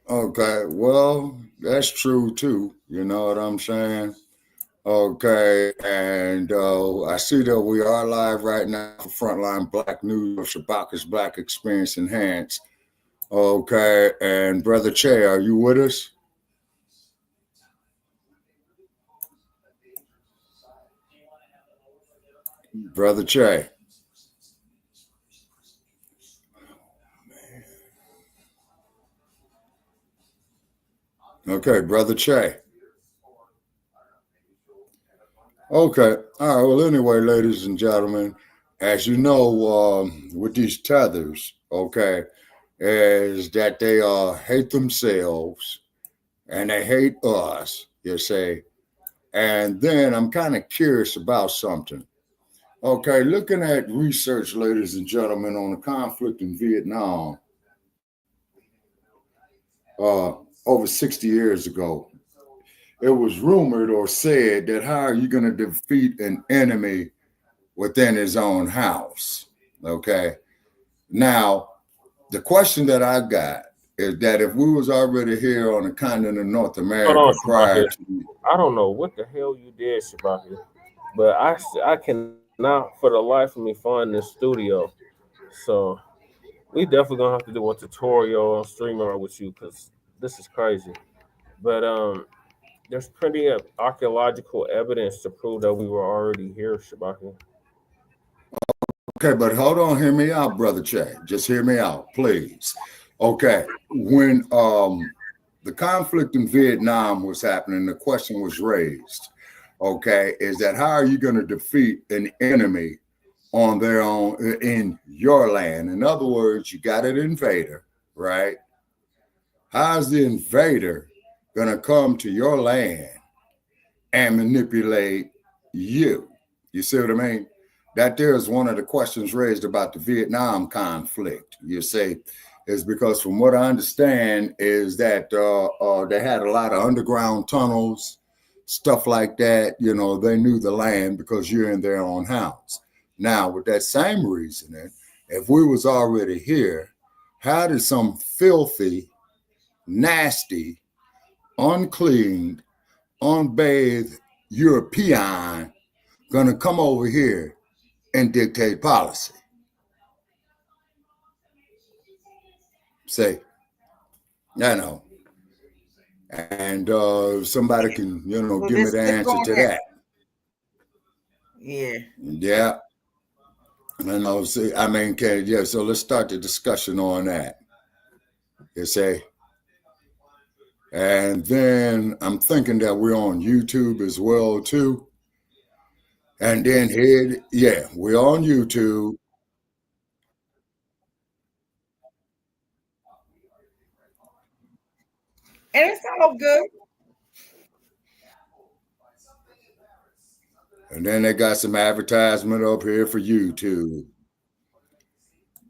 Okay, well, that's true too. You know what I'm saying? Okay, and I see that we are live right now for Frontline Black News of Shabaka's Black Experience Enhanced. Okay, and Brother Che, are you with us? Brother Che. Okay, Brother Che. Okay, all right, well, anyway, ladies and gentlemen, as you know, with these tethers, okay, is that they hate themselves and they hate us, you say. And then I'm kind of curious about something. Okay, looking at research, ladies and gentlemen, on the conflict in Vietnam over 60 years ago, it was rumored or said that how are you going to defeat an enemy within his own house? Okay, now the question that I got is that if we was already here on the continent of North Hold on, America prior Shabaka. to, I don't know what the hell you did, Shabaka, but I cannot for the life of me find this studio. So we definitely gonna have to do a tutorial on StreamYard with you because this is crazy. But there's plenty of archaeological evidence to prove that we were already here, Shabaka. okay, but hold on, hear me out, Brother Che. Just hear me out, please. Okay, when the conflict in Vietnam was happening, the question was raised, okay, is that how are you going to defeat an enemy on their own in your land? In other words, you got an invader, right? How's the invader going to come to your land and manipulate you? You see what I mean? That there is one of the questions raised about the Vietnam conflict. You say is because from what I understand is that they had a lot of underground tunnels, stuff like that. You know, they knew the land because you're in their own house. Now, with that same reasoning, if we was already here, how did some filthy, nasty, uncleaned, unbathed European gonna come over here and dictate policy? Say, I know. And somebody can, So give me let's the click answer on to that. that. Yeah. Yeah. And I'll see, I mean, yeah, so let's start the discussion on that. You say, and then I'm thinking that we're on YouTube as well too. And then here, yeah, we're on YouTube. And it's all good. And then they got some advertisement up here for YouTube.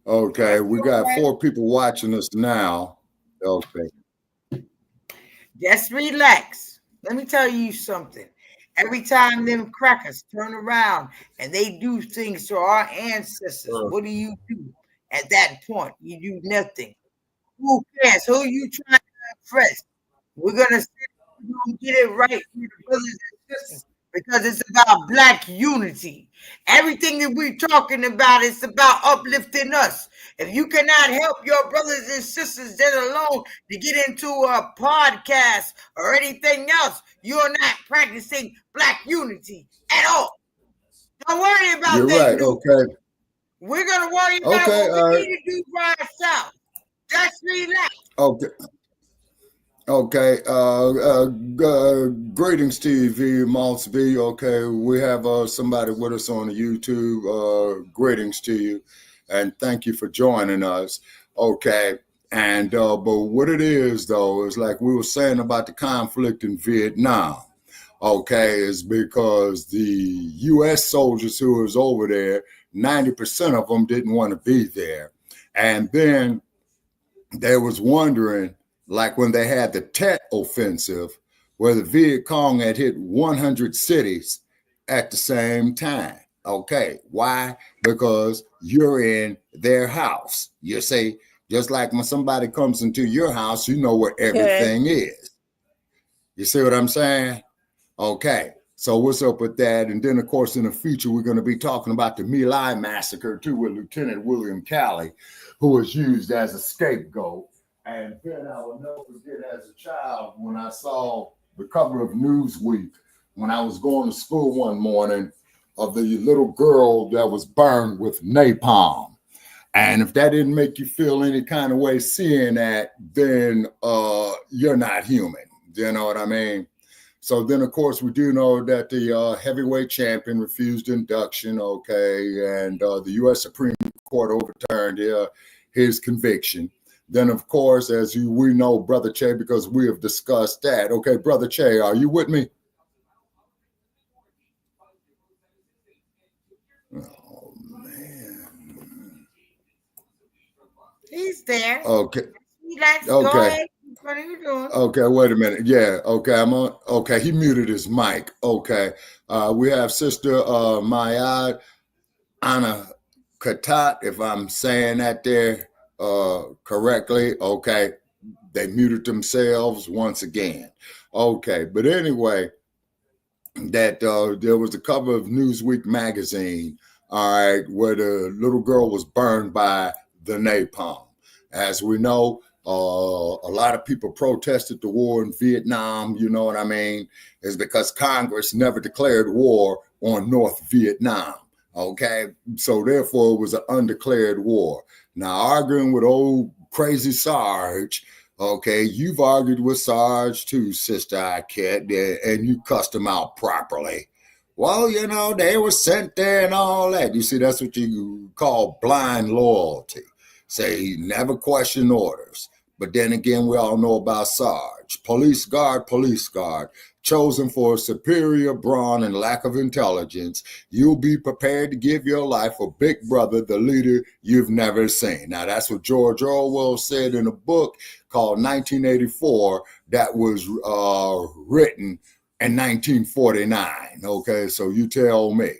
Okay, That's we all got right. 4 people watching us now. Okay. Just relax. Let me tell you something. Every time them crackers turn around and they do things to our ancestors, Uh, what do? At that point? You do nothing. Who cares? Who you trying to impress? We're gonna get it right with the brothers and sisters because it's about black unity. Everything that we're talking about is about uplifting us. If you cannot help your brothers and sisters that alone to get into a podcast or anything else, you're not practicing black unity at all. Don't worry about You're they right. do. Okay. We're gonna worry about Okay. what we All right. need to do for ourselves. Just relax. Okay. Okay. Greetings to you, V Maltz B. Okay. We have somebody with us on the YouTube. Greetings to you. And thank you for joining us. Okay. And, but what it is, though, is like we were saying about the conflict in Vietnam. Okay. Is because the U.S. soldiers who was over there, 90% of them didn't want to be there. And then they was wondering, like when they had the Tet offensive, where the Viet Cong had hit 100 cities at the same time. Okay, why? Because you're in their house. You see, Just like when somebody comes into your house, you know where everything is. You see what I'm saying? Okay. So what's up with that? And then, of course, in the future, we're going to be talking about the My Lai massacre, too, with Lieutenant William Calley, who was used as a scapegoat. And then I will never forget as a child when I saw the cover of Newsweek when I was going to school one morning of the little girl that was burned with napalm. And if that didn't make you feel any kind of way seeing that, then you're not human. Do you know what I mean? So then, of course, we do know that the heavyweight champion refused induction, okay, and the U.S. Supreme Court overturned his conviction. Then, of course, as we know, Brother Che, because we have discussed that. Okay, Brother Che, are you with me? Oh, man. He's there. Okay. Okay. Go ahead. What are you doing? Okay, wait a minute. Yeah, okay, I'm on. Okay, he muted his mic. Okay, we have Sister Mayad Anna Katat, if I'm saying that there correctly. Okay, they muted themselves once again. Okay, but anyway, that there was the cover of Newsweek magazine, all right, where the little girl was burned by the napalm. As we know, a lot of people protested the war in Vietnam, you know what I mean, is because Congress never declared war on North Vietnam, okay? So therefore, it was an undeclared war. Now, arguing with old crazy Sarge, okay, you've argued with Sarge too, Sister Ikette, and you cussed him out properly. Well, you know, they were sent there and all that. You see, that's what you call blind loyalty. Say, never question orders. But then again, we all know about Sarge. Police guard, chosen for superior brawn and lack of intelligence. You'll be prepared to give your life for Big Brother, the leader you've never seen. Now, that's what George Orwell said in a book called 1984 that was written in 1949. Okay, so you tell me.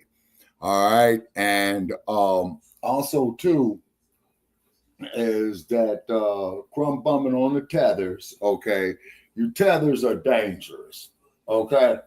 All right, and also, too, is that Crumb bumming on the tethers, okay? You tethers are dangerous, okay?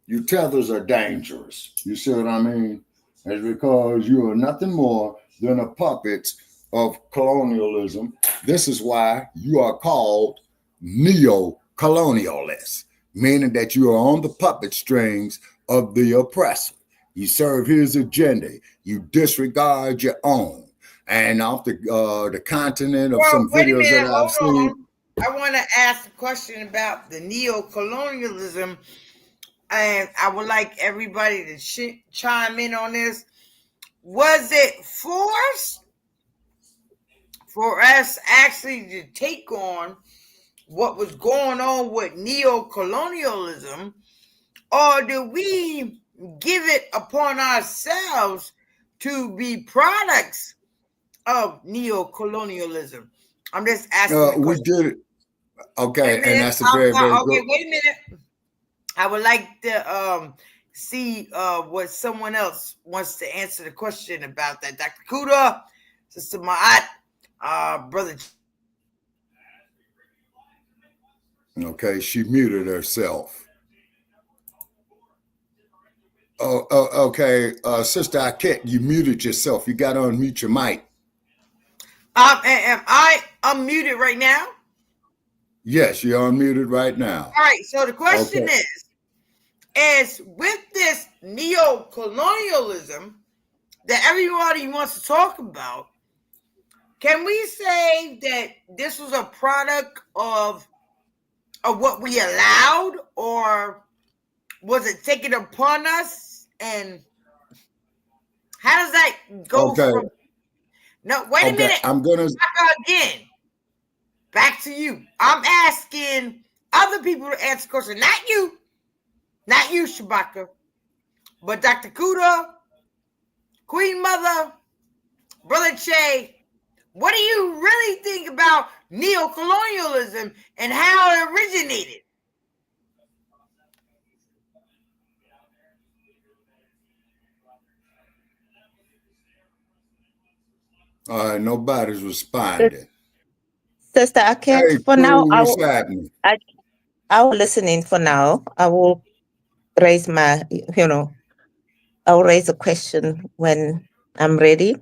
You tethers are dangerous. You see what I mean? It's because you are nothing more than a puppet of colonialism. This is why you are called neo-colonialists, meaning that you are on the puppet strings of the oppressor. You serve his agenda. You disregard your own. And off the continent of some videos that I've seen. I want to ask a question about the neo-colonialism, and I would like everybody to chime in on this. Was it forced for us actually to take on what was going on with neo-colonialism, or do we give it upon ourselves to be products of neo-colonialism? I'm just asking. We did it. Okay, and that's a very, very good. Okay, wait a minute. I would like to see what someone else wants to answer the question about that. Dr. Kuda, Sister Ma'at, Brother. Okay, she muted herself. Oh, okay. Sister Ikette, you muted yourself. You got to unmute your mic. Am I unmuted right now? Yes, you're unmuted right now. All right, so the question is with this neo-colonialism that everybody wants to talk about, can we say that this was a product of what we allowed, or was it taken upon us? And how does that go from... No, wait a minute. I'm going to... Again, back to you. I'm asking other people to answer the question. Not you, Shabaka, but Dr. Kuda, Queen Mother, Brother Che. What do you really think about neo-colonialism and how it originated? Nobody's responding. Sister, I can't Hey, for now. Prue, what's happening? I will listen in for now. I will raise my, I'll raise a question when I'm ready.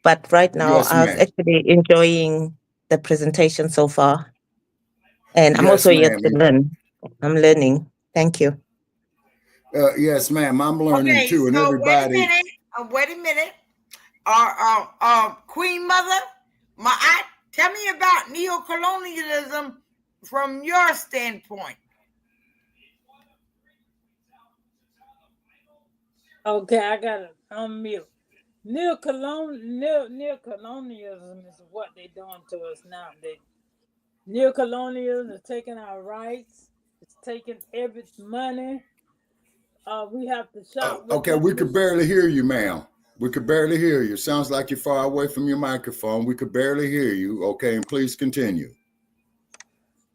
But right now, Yes, I was ma'am. actually enjoying the presentation so far. And I'm Yes, also here ma'am. to learn. I'm learning. Thank you. Yes, ma'am. I'm learning Okay, too, and so wait a everybody. minute. Wait a minute. Queen Mother, tell me about neocolonialism from your standpoint. Okay, I gotta unmute. Neocolonialism is what they're doing to us now. Neocolonialism is taking our rights. It's taking every money. We have to shop with Okay, them. we could barely hear you, ma'am. We could barely hear you. Sounds like you're far away from your microphone. We could barely hear you. Okay, and please continue.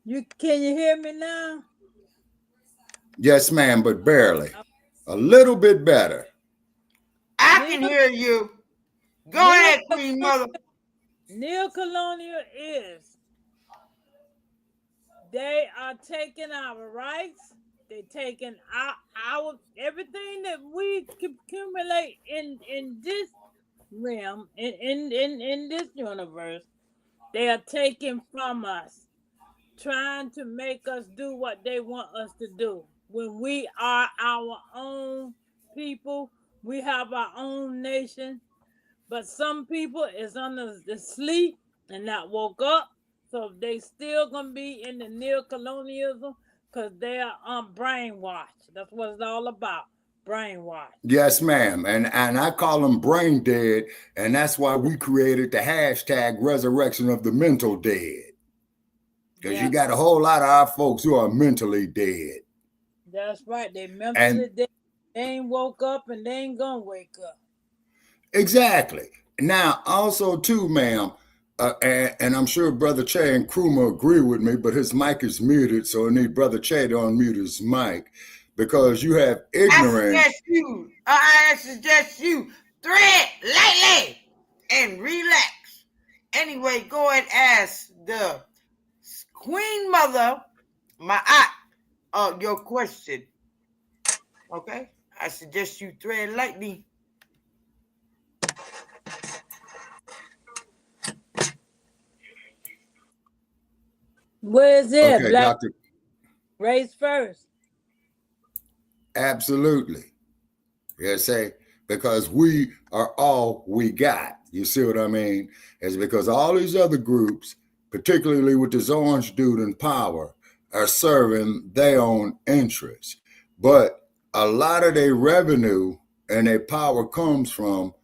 Can you hear me now? Yes, ma'am, but barely. A little bit better. I can hear you. Go ahead, Queen Mother. Neocolonial is they are taking our rights. They're taking our everything that we accumulate in this realm, in this universe. They are taking from us, trying to make us do what they want us to do. When we are our own people, we have our own nation. But some people is under the sleep and not woke up, so they still gonna be in the neocolonialism because they are brainwashed. That's what it's all about. Brainwash. Yes, ma'am. And I call them brain dead, and that's why we created the hashtag resurrection of the mental dead. Because you got a whole lot of our folks who are mentally dead. That's right. They mentally dead. They ain't woke up and they ain't gonna wake up. Exactly. Now, also too, ma'am, and I'm sure Brother Che and Kruma agree with me, but his mic is muted, so I need Brother Che to unmute his mic because you have ignorance. I suggest you thread lightly and relax. Anyway, go ahead and ask the Queen Mother, your question. Okay? I suggest you thread lightly. Where is it? Okay, Blacc? Doctor. Raise first. Absolutely. Yes, because we are all we got. You see what I mean? It's because all these other groups, particularly with this orange dude in power, are serving their own interests. But a lot of their revenue and their power comes from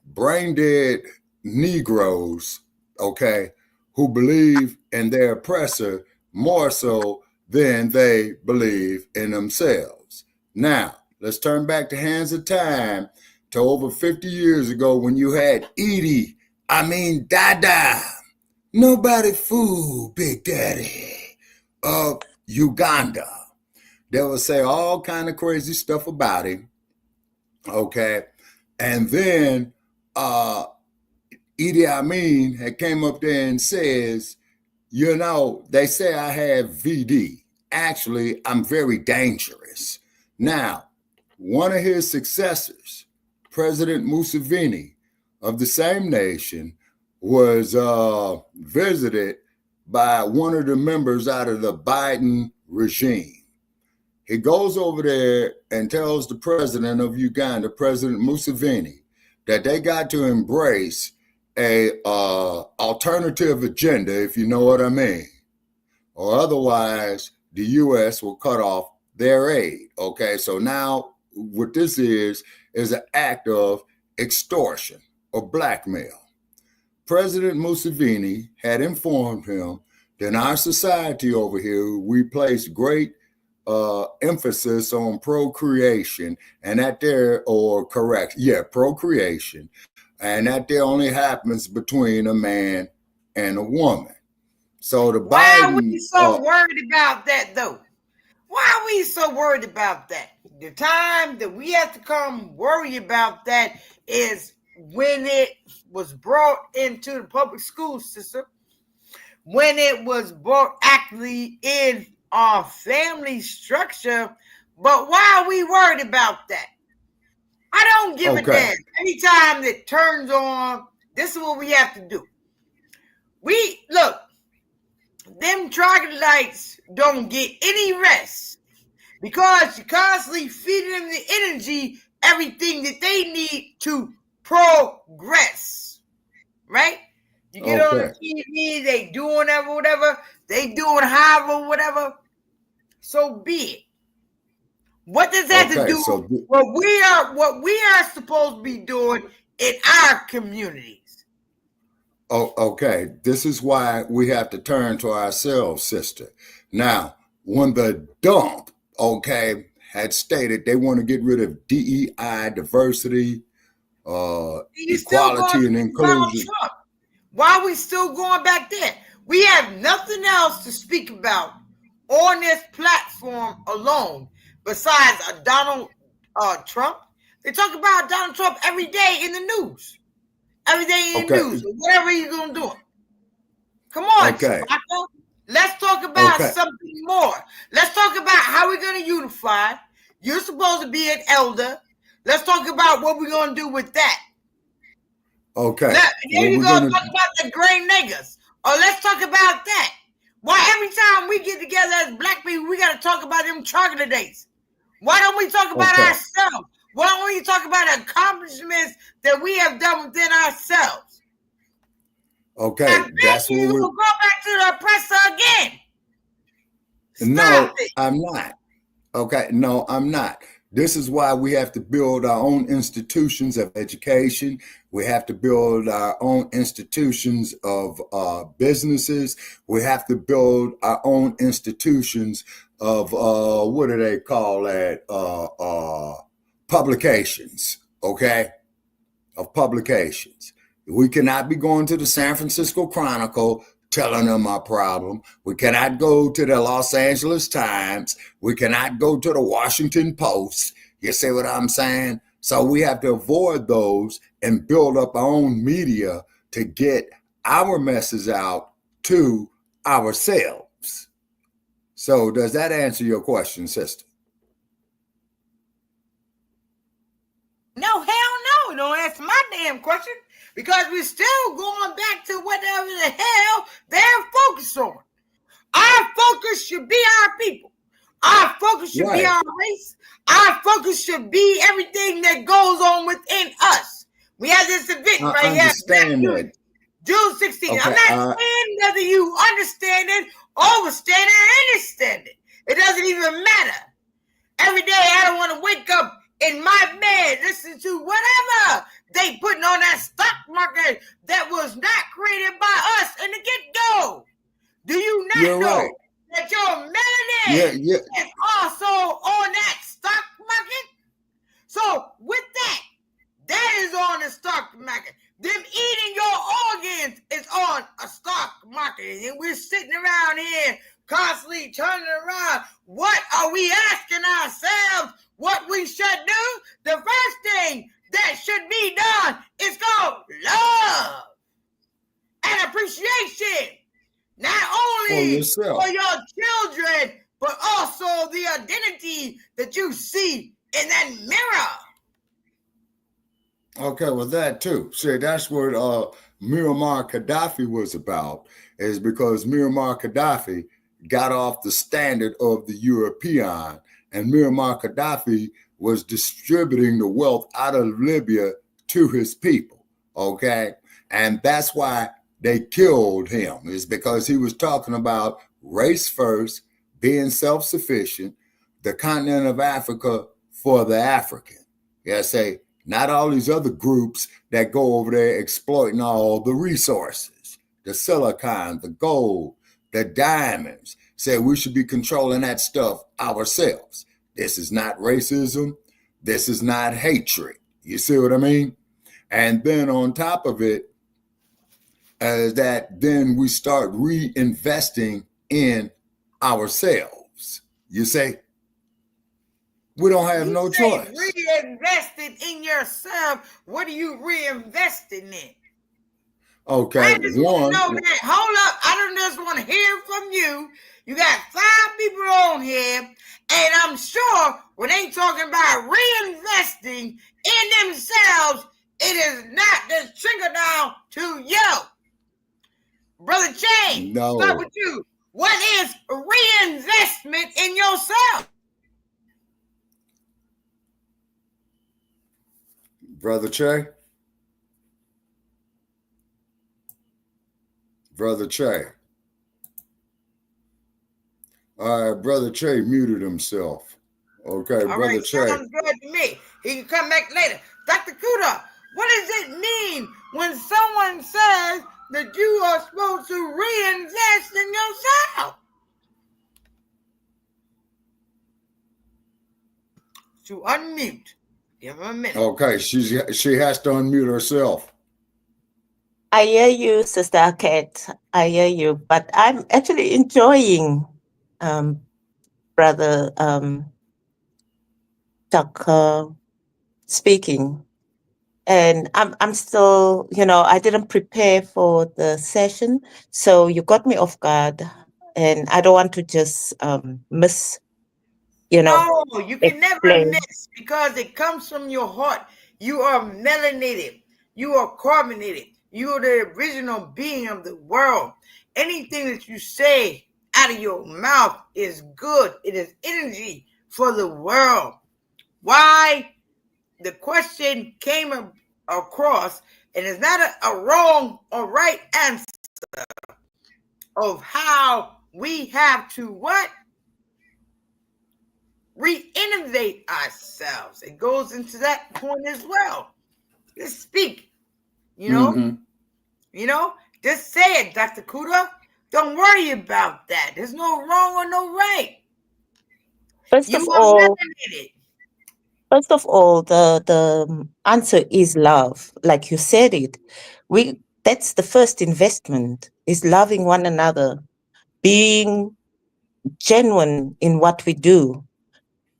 brain dead Negroes, okay, who believe in their oppressor more so than they believe in themselves. Now, let's turn back the hands of time to over 50 years ago when you had Dada. Nobody fooled Big Daddy of Uganda. They would say all kind of crazy stuff about him. Okay. And then Idi Amin had came up there and says, they say I have VD. Actually, I'm very dangerous. Now, one of his successors, President Museveni of the same nation, was visited by one of the members out of the Biden regime. He goes over there and tells the president of Uganda, President Museveni, that they got to embrace a alternative agenda, if you know what I mean, or otherwise the U.S. will cut off their aid. Okay, so now what this is an act of extortion or blackmail. President Museveni had informed him that in our society over here, we place great emphasis on procreation, and that procreation, and that there only happens between a man and a woman. So Why are we so worried about that, though? Why are we so worried about that? The time that we have to come worry about that is when it was brought into the public school system. when it was brought actually in our family structure. But why are we worried about that? I don't give a damn. Anytime it turns on, this is what we have to do. We look, them troglodytes don't get any rest because you're constantly feeding them the energy, everything that they need to progress. Right? You get on the TV, they doing whatever, they doing however, whatever. So be it. What does that have to do with what we are supposed to be doing in our communities? Oh, okay. This is why we have to turn to ourselves, sister. Now, when the dump, had stated they want to get rid of DEI, diversity, equality, and inclusion. Why are we still going back there? We have nothing else to speak about on this platform alone besides Donald Trump. They talk about Donald Trump every day in the news. Every day in the news. Whatever you're going to do. Come on, Shabaka. Let's talk about something more. Let's talk about how we're going to unify. You're supposed to be an elder. Let's talk about what we're going to do with that. Okay. Then you go talk about the gray niggas. Or let's talk about that. Why every time we get together as black people, we got to talk about them troglodytes? Why don't we talk about ourselves? Why don't we talk about accomplishments that we have done within ourselves? Okay, that's what we'll go back to the oppressor again. I'm not. Okay, no, I'm not. This is why we have to build our own institutions of education. We have to build our own institutions of businesses. We have to build our own institutions of, what do they call that? Publications, of publications. We cannot be going to the San Francisco Chronicle telling them our problem. We cannot go to the Los Angeles Times. We cannot go to the Washington Post. You see what I'm saying? So we have to avoid those and build up our own media to get our message out to ourselves. So does that answer your question, sister? No, hell no. Don't answer my damn question. Because we're still going back to whatever the hell they're focused on. Our focus should be our people. Our focus should be our race. Our focus should be everything that goes on within us. We have this event right here. June 16th. I'm not saying whether you understand it, overstand it, or understand it. It doesn't even matter. Every day I don't want to wake up in my bed, listen to whatever they putting on that stock market that was not created by us in the get-go. Do you not know that your millionaire is also on that stock market? So with that is on the stock market. Them eating your organs is on a stock market. And we're sitting around here constantly turning around. What are we asking ourselves? What we should do? The first thing that should be done is called love and appreciation. Not only for your children, but also the identity that you see in that mirror. Okay, well, that too. See, that's what Muammar Gaddafi was about, is because Muammar Gaddafi got off the standard of the European, and Muammar Gaddafi was distributing the wealth out of Libya to his people, And that's why they killed him, is because he was talking about race first, being self-sufficient, the continent of Africa for the African. Not all these other groups that go over there exploiting all the resources, the silicon, the gold, the diamonds. Say we should be controlling that stuff ourselves. This is not racism. This is not hatred. You see what I mean? And then on top of it, that then we start reinvesting in ourselves. You say, we don't have no choice. Reinvesting in yourself. What are you reinvesting in? Okay, I just want one. to know that. Hold up. I don't just want to hear from you. You got 5 people on here, and I'm sure when they talking about reinvesting in themselves, it is not just trickle down to you. Brother Che, No. start with you. What is reinvestment in yourself? Brother Che? Brother Che. All right, Brother Che muted himself. Okay, All Brother right, Che. sounds good to me. He can come back later. Dr. Kuda, what does it mean when someone says that you are supposed to reinvest in yourself? To unmute. Give her a minute. Okay, she has to unmute herself. I hear you, Sister Kat. I hear you, but I'm actually enjoying Brother Tucker speaking. And I'm still, I didn't prepare for the session, so you got me off guard, and I don't want to just miss, No, you can never explain. miss because it comes from your heart. You are melanated. You are carbonated. You are the original being of the world. Anything that you say out of your mouth is good. It is energy for the world. Why the question came across, and it's not a wrong or right answer of how we have to what? Re-innovate ourselves. It goes into that point as well. Just speak, Mm-hmm. Just say it, Dr. Kuda. Don't worry about that. There's no wrong or no right. First of all, the answer is love. Like you said it, that's the first investment, is loving one another, being genuine in what we do,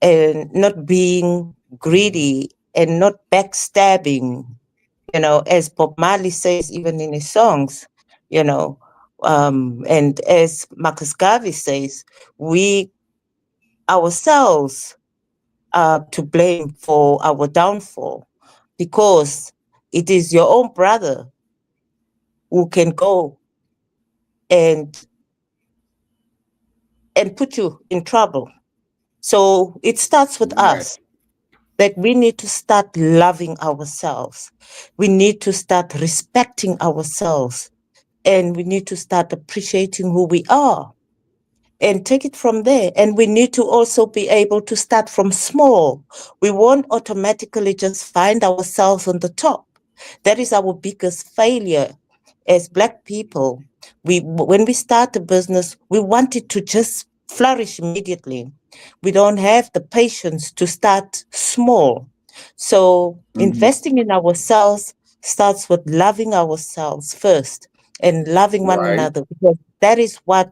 and not being greedy and not backstabbing, as Bob Marley says, even in his songs, and as Marcus Garvey says, we ourselves are to blame for our downfall, because it is your own brother who can go and put you in trouble. So it starts with us, that we need to start loving ourselves. We need to start respecting ourselves, and we need to start appreciating who we are and take it from there. And we need to also be able to start from small. We won't automatically just find ourselves on the top. That is our biggest failure as Black people. When we start a business, we want it to just flourish immediately. We don't have the patience to start small. So investing in ourselves starts with loving ourselves first and loving one another, because that is what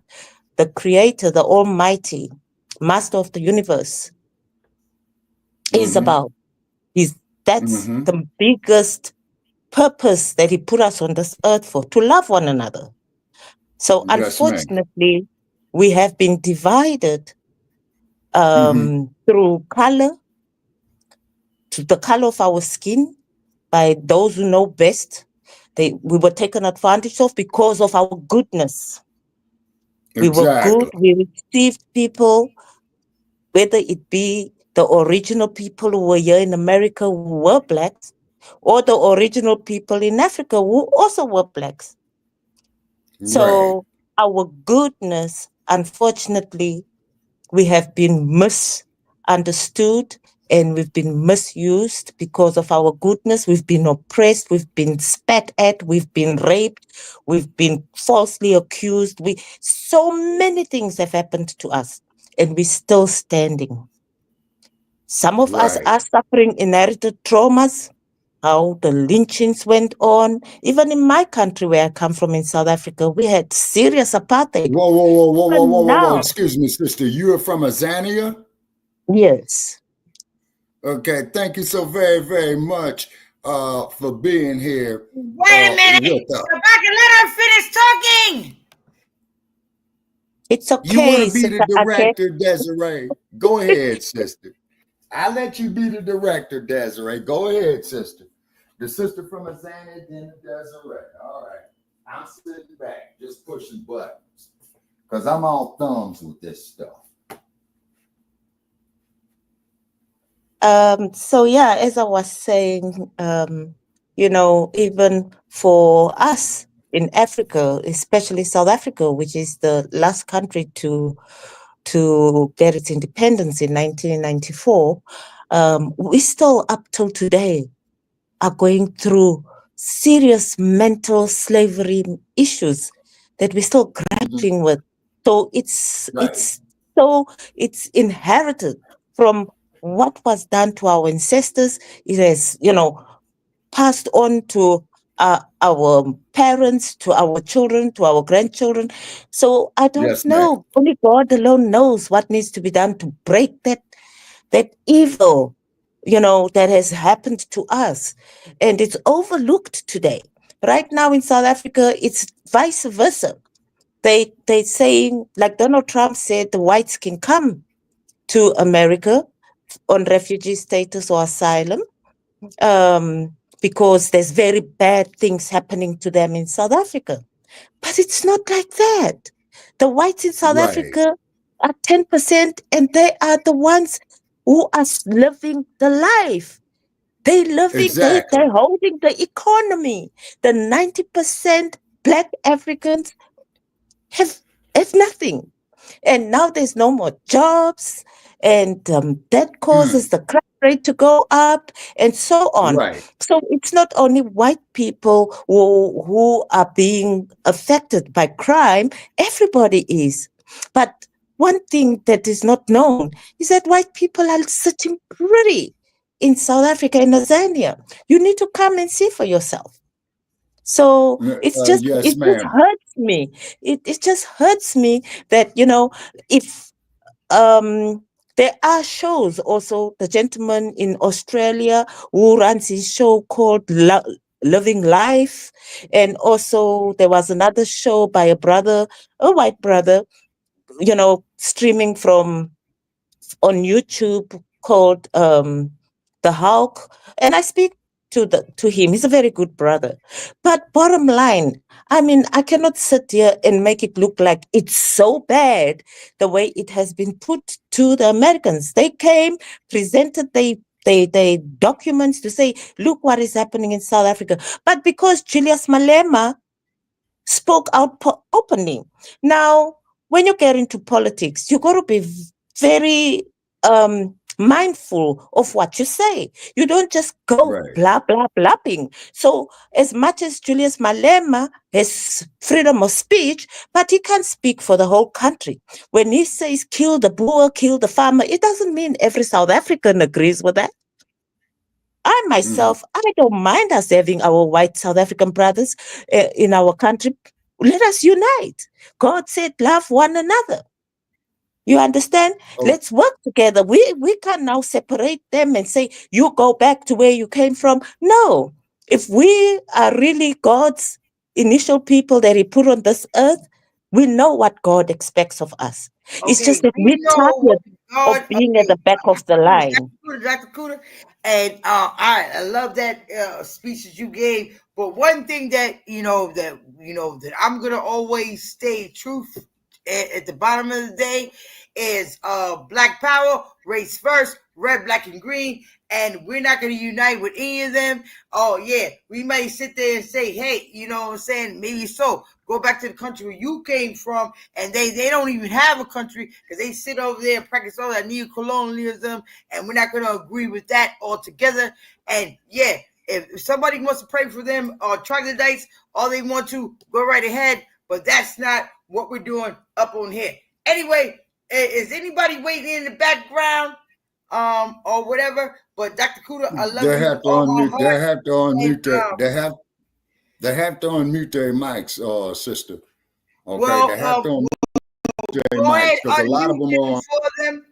the Creator, the Almighty, Master of the universe is about. That's the biggest purpose that He put us on this earth for, to love one another. So unfortunately, we have been divided through color, to the color of our skin, by those who know best. We were taken advantage of because of our goodness. We were good. We received people, whether it be the original people who were here in America who were Blacks, or the original people in Africa who also were Blacks. So our goodness, unfortunately, we have been misunderstood and we've been misused because of our goodness. We've been oppressed, we've been spat at, we've been raped, we've been falsely accused. So many things have happened to us, and we're still standing. Some of us are suffering inherited traumas, how the lynchings went on. Even in my country where I come from, in South Africa, we had serious apartheid. Whoa. Excuse me, sister. You are from Azania? Yes. Okay, thank you so very, very much for being here. Wait a minute. With us. Shabaka, let her finish talking. It's You okay, want to be Sister the Ake. director, Desiree? Go ahead, sister. I'll let you be the director, Desiree. Go ahead, sister. The sister from Azania, then Desiree. All right. I'm sitting back, just pushing buttons. Because I'm all thumbs with this stuff. So yeah, as I was saying, you know, even for us in Africa, especially South Africa, which is the last country to get its independence in 1994, we still up till today are going through serious mental slavery issues that we're still grappling with. So it's inherited from what was done to our ancestors. It has, you know, passed on to our parents, to our children, to our grandchildren. So I don't Yes, know. ma'am. Only God alone knows what needs to be done to break that evil, you know, that has happened to us. And it's overlooked today. Right now in South Africa, it's vice versa. They saying, like Donald Trump said, the whites can come to America on refugee status or asylum, because there's very bad things happening to them in South Africa. But it's not like that. The whites in South Right. Africa are 10%, and they are the ones who are living the life. They're holding the economy. The 90% Black Africans have nothing. And now there's no more jobs, and that causes the crime rate to go up, and so on. Right. So it's not only white people who are being affected by crime, everybody is. But one thing that is not known is that white people are sitting pretty in South Africa and Tanzania. You need to come and see for yourself. So Yes, it just ma'am. hurts me. It just hurts me that, you know, if there are shows also, the gentleman in Australia who runs his show called Living Life, and also there was another show by a white brother, you know, streaming from on YouTube called The Hulk, and I speak to him. He's a very good brother. But bottom line, I mean, I cannot sit here and make it look like it's so bad the way it has been put to the Americans. They came, presented they documents to say, look what is happening in South Africa. But because Julius Malema spoke out openly. Now, when you get into politics, you got to be very mindful of what you say. You don't just go blah, blah, blabbing. So as much as Julius Malema has freedom of speech, but he can't speak for the whole country. When he says kill the Boer, kill the farmer, it doesn't mean every South African agrees with that. I myself, I don't mind us having our white South African brothers in our country. Let us unite. God said, love one another. You understand? Let's work together. We can't now separate them and say, you go back to where you came from. No. If we are really God's initial people that he put on this earth, we know what God expects of us. It's just that we're tired of being at the back of the line. Dr. Kuda, and I love that speech that you gave. But one thing that that I'm gonna always stay truth at the bottom of the day is Black Power, race first, red, black, and green. And we're not going to unite with any of them. Oh, yeah, we might sit there and say, hey, you know what I'm saying? Maybe so. Go back to the country where you came from, and they don't even have a country because they sit over there and practice all that neo-colonialism, and we're not going to agree with that altogether. And, yeah, if somebody wants to pray for them or troglodytes, all they want to, go right ahead. But that's not what we're doing up on here. Anyway, is anybody waiting in the background? Or whatever, but Dr. Kuda, I love They you have with to all my unmute. They heart. have to unmute. And, They have to unmute their mics, sister. Okay, well, they have to unmute their go mics ahead, because a lot of unmute them are. them for them.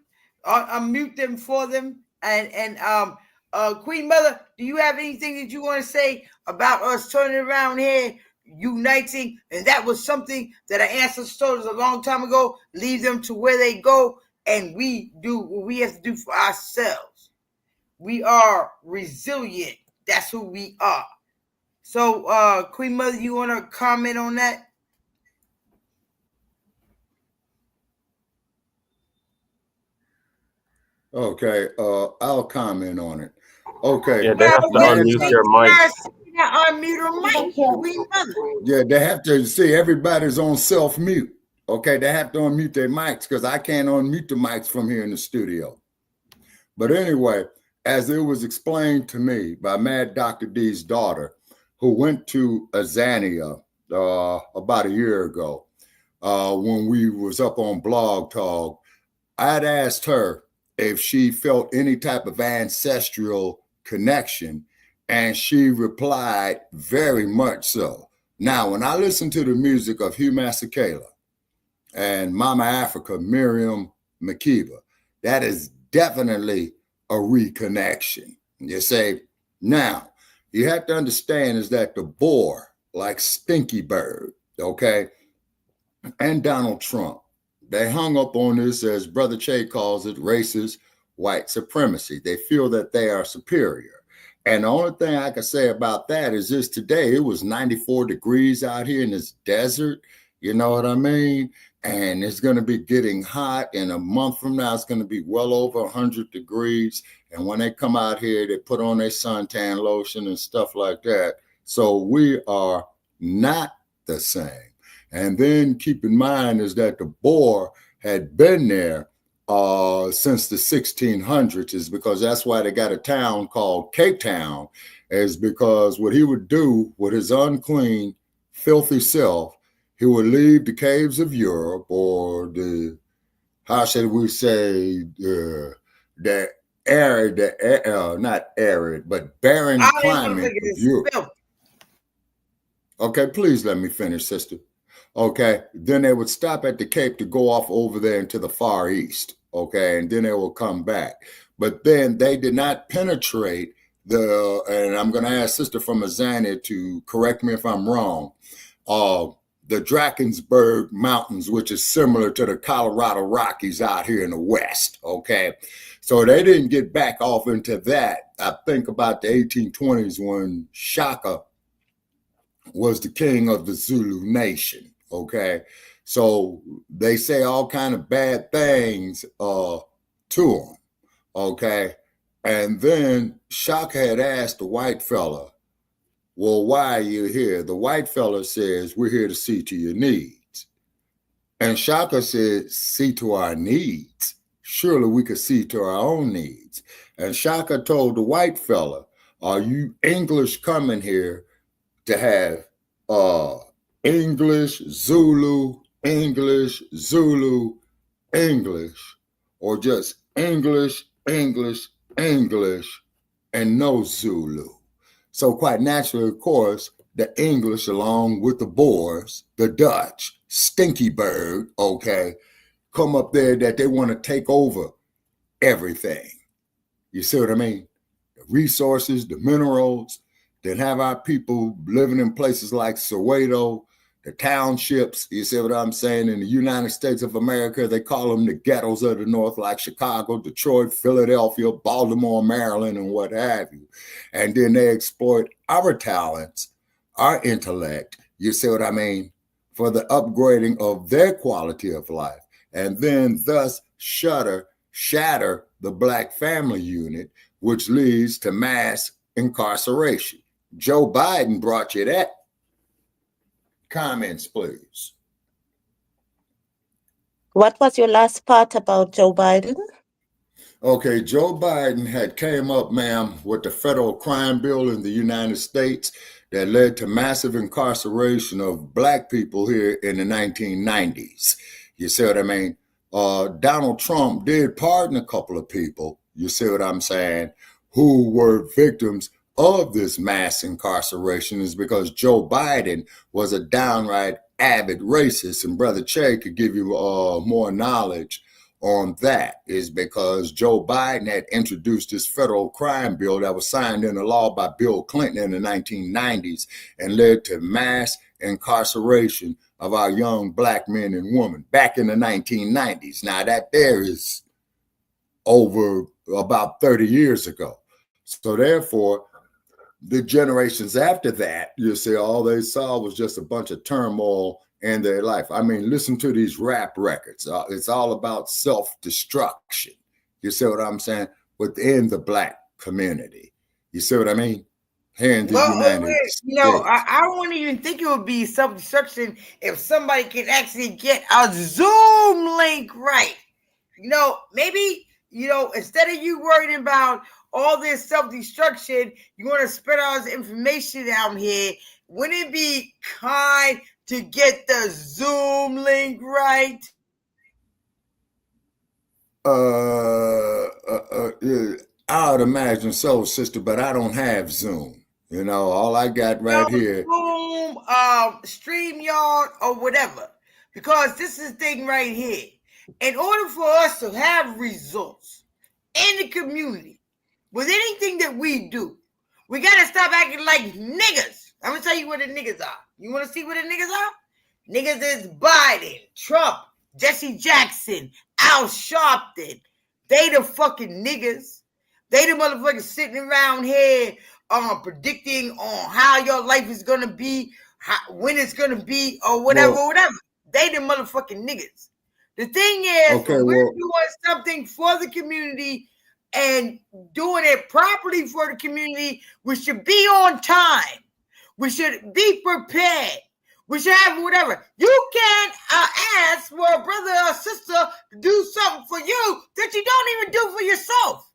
Unmute them for them, and Queen Mother, do you have anything that you want to say about us turning around here, uniting? And that was something that our ancestors told us a long time ago. Leave them to where they go, and we do what we have to do for ourselves. We are resilient. That's who we are. So, Queen Mother, you want to comment on that? Okay, I'll comment on it. Okay. Yeah, they have to unmute their mic. Unmute her mic, Queen Mother. Yeah, they have to see everybody's on self-mute. Okay, they have to unmute their mics because I can't unmute the mics from here in the studio. But anyway, as it was explained to me by Mad Dr. D's daughter, who went to Azania about a year ago when we was up on Blog Talk, I'd asked her if she felt any type of ancestral connection, and she replied, very much so. Now, when I listen to the music of Hugh Masekela and Mama Africa, Miriam Makeba, that is definitely a reconnection. You say, now, you have to understand is that the Boer, like Stinky Bird, okay, and Donald Trump, they hung up on this, as Brother Che calls it, racist white supremacy. They feel that they are superior. And the only thing I can say about that is this: today it was 94 degrees out here in this desert. You know what I mean? And it's going to be getting hot. In a month from now, it's going to be well over 100 degrees. And when they come out here, they put on their suntan lotion and stuff like that. So we are not the same. And then keep in mind is that the Boer had been there since the 1600s, is because that's why they got a town called Cape Town, is because what he would do with his unclean, filthy self, he would leave the caves of Europe, or the, how should we say, the arid, not arid, but barren climate of Europe. Okay, please let me finish, sister. Okay, then they would stop at the Cape to go off over there into the Far East. Okay, and then they will come back. But then they did not penetrate the, and I'm going to ask Sister from Azania to correct me if I'm wrong, the Drakensberg Mountains, which is similar to the Colorado Rockies out here in the West. Okay, so they didn't get back off into that. I think about the 1820s when Shaka was the king of the Zulu nation. Okay, so they say all kind of bad things to him. Okay, and then Shaka had asked the white fella, well, why are you here? The white fella says, we're here to see to your needs. And Shaka said, see to our needs? Surely we could see to our own needs. And Shaka told the white fella, are you English coming here to have English, Zulu, English, Zulu, English, or just English, English, English, and no Zulu? So quite naturally, of course, the English, along with the Boers, the Dutch, Stinky Bird, okay, come up there that they want to take over everything. You see what I mean? The resources, the minerals, then have our people living in places like Soweto, the townships, you see what I'm saying? In the United States of America, they call them the ghettos of the North, like Chicago, Detroit, Philadelphia, Baltimore, Maryland, and what have you. And then they exploit our talents, our intellect, you see what I mean, for the upgrading of their quality of life. And then thus shatter the Black family unit, which leads to mass incarceration. Joe Biden brought you that. Comments, please. What was your last part about Joe Biden? Okay, Joe Biden had came up, ma'am, with the federal crime bill in the United States that led to massive incarceration of Black people here in the 1990s. You see what I mean? Donald Trump did pardon a couple of people, you see what I'm saying, who were victims of this mass incarceration, is because Joe Biden was a downright avid racist. And Brother Che could give you more knowledge on that is because Joe Biden had introduced this federal crime bill that was signed into law by Bill Clinton in the 1990s and led to mass incarceration of our young Black men and women back in the 1990s. Now that there is over about 30 years ago. So therefore, the generations after that, you say all they saw was just a bunch of turmoil in their life. I mean, listen to these rap records. It's all about self-destruction. You see what I'm saying? Within the Black community. You see what I mean? Here in the United States. You know, I don't even think it would be self-destruction if somebody could actually get a Zoom link right. You know, maybe, you know, instead of you worrying about all this self-destruction, you want to spread all this information out here. Wouldn't it be kind to get the Zoom link right? I would imagine so, sister, but I don't have Zoom. You know, all I got right here. Zoom, StreamYard, or whatever. Because this is the thing right here. In order for us to have results in the community, with anything that we do, we got to stop acting like niggas. I'm going to tell you what the niggas are. You want to see what the niggas are? Niggas is Biden, Trump, Jesse Jackson, Al Sharpton. They the fucking niggas. They the motherfuckers sitting around here predicting on how your life is going to be, when it's going to be, or whatever, whatever. They the motherfucking niggas. The thing is, we're doing something for the community and doing it properly for the community. We should be on time. We should be prepared. We should have whatever. You can't ask for a brother or sister to do something for you that you don't even do for yourself.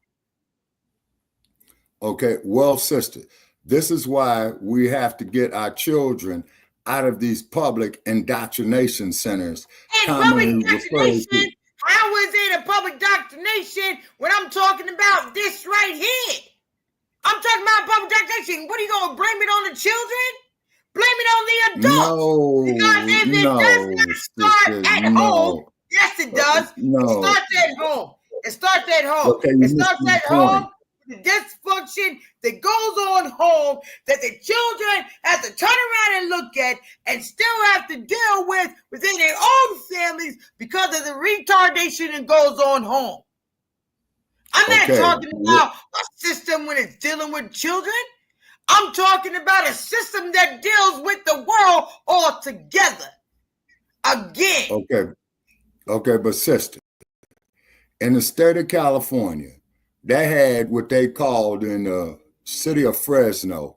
Okay, well, sister, this is why we have to get our children out of these public indoctrination centers. And public indoctrination, how is it a public indoctrination when I'm talking about this right here? I'm talking about public indoctrination. What are you going to blame it on the children? Blame it on the adults. No, because if it does not start at home, yes, it does. No. It starts at home. It starts at home. Okay, it starts at home. The dysfunction that goes on home that the children have to turn around and look at and still have to deal with within their own families because of the retardation that goes on home. I'm not talking about a system when it's dealing with children. I'm talking about a system that deals with the world altogether. Again. Okay, but sister, in the state of California, they had what they called in the city of Fresno,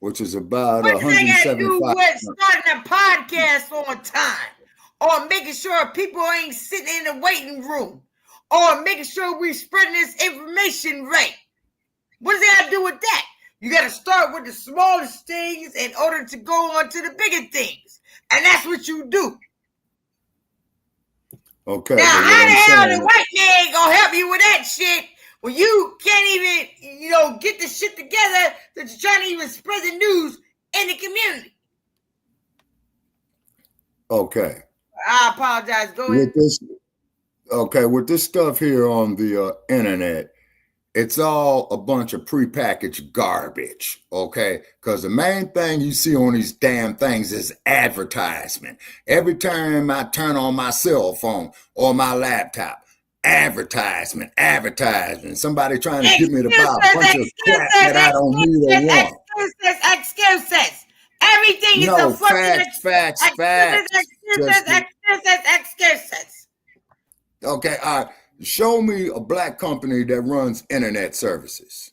which is about 175. Do with starting a podcast on time, or making sure people ain't sitting in the waiting room, or making sure we spreading this information right. What does that have to do with that? You got to start with the smallest things in order to go on to the bigger things, and that's what you do. Okay. Now, how the hell the white man gonna help you with that shit? Well, you can't even, get the shit together that you're trying to even spread the news in the community. Okay. I apologize. Go ahead. With this stuff here on the internet, it's all a bunch of prepackaged garbage, okay? Because the main thing you see on these damn things is advertisement. Every time I turn on my cell phone or my laptop, advertisement. Somebody trying to get me to buy a bunch of crap that I don't need or want. Excuses. Everything is a fucking facts. Excuses. Okay, all right. Show me a Black company that runs internet services.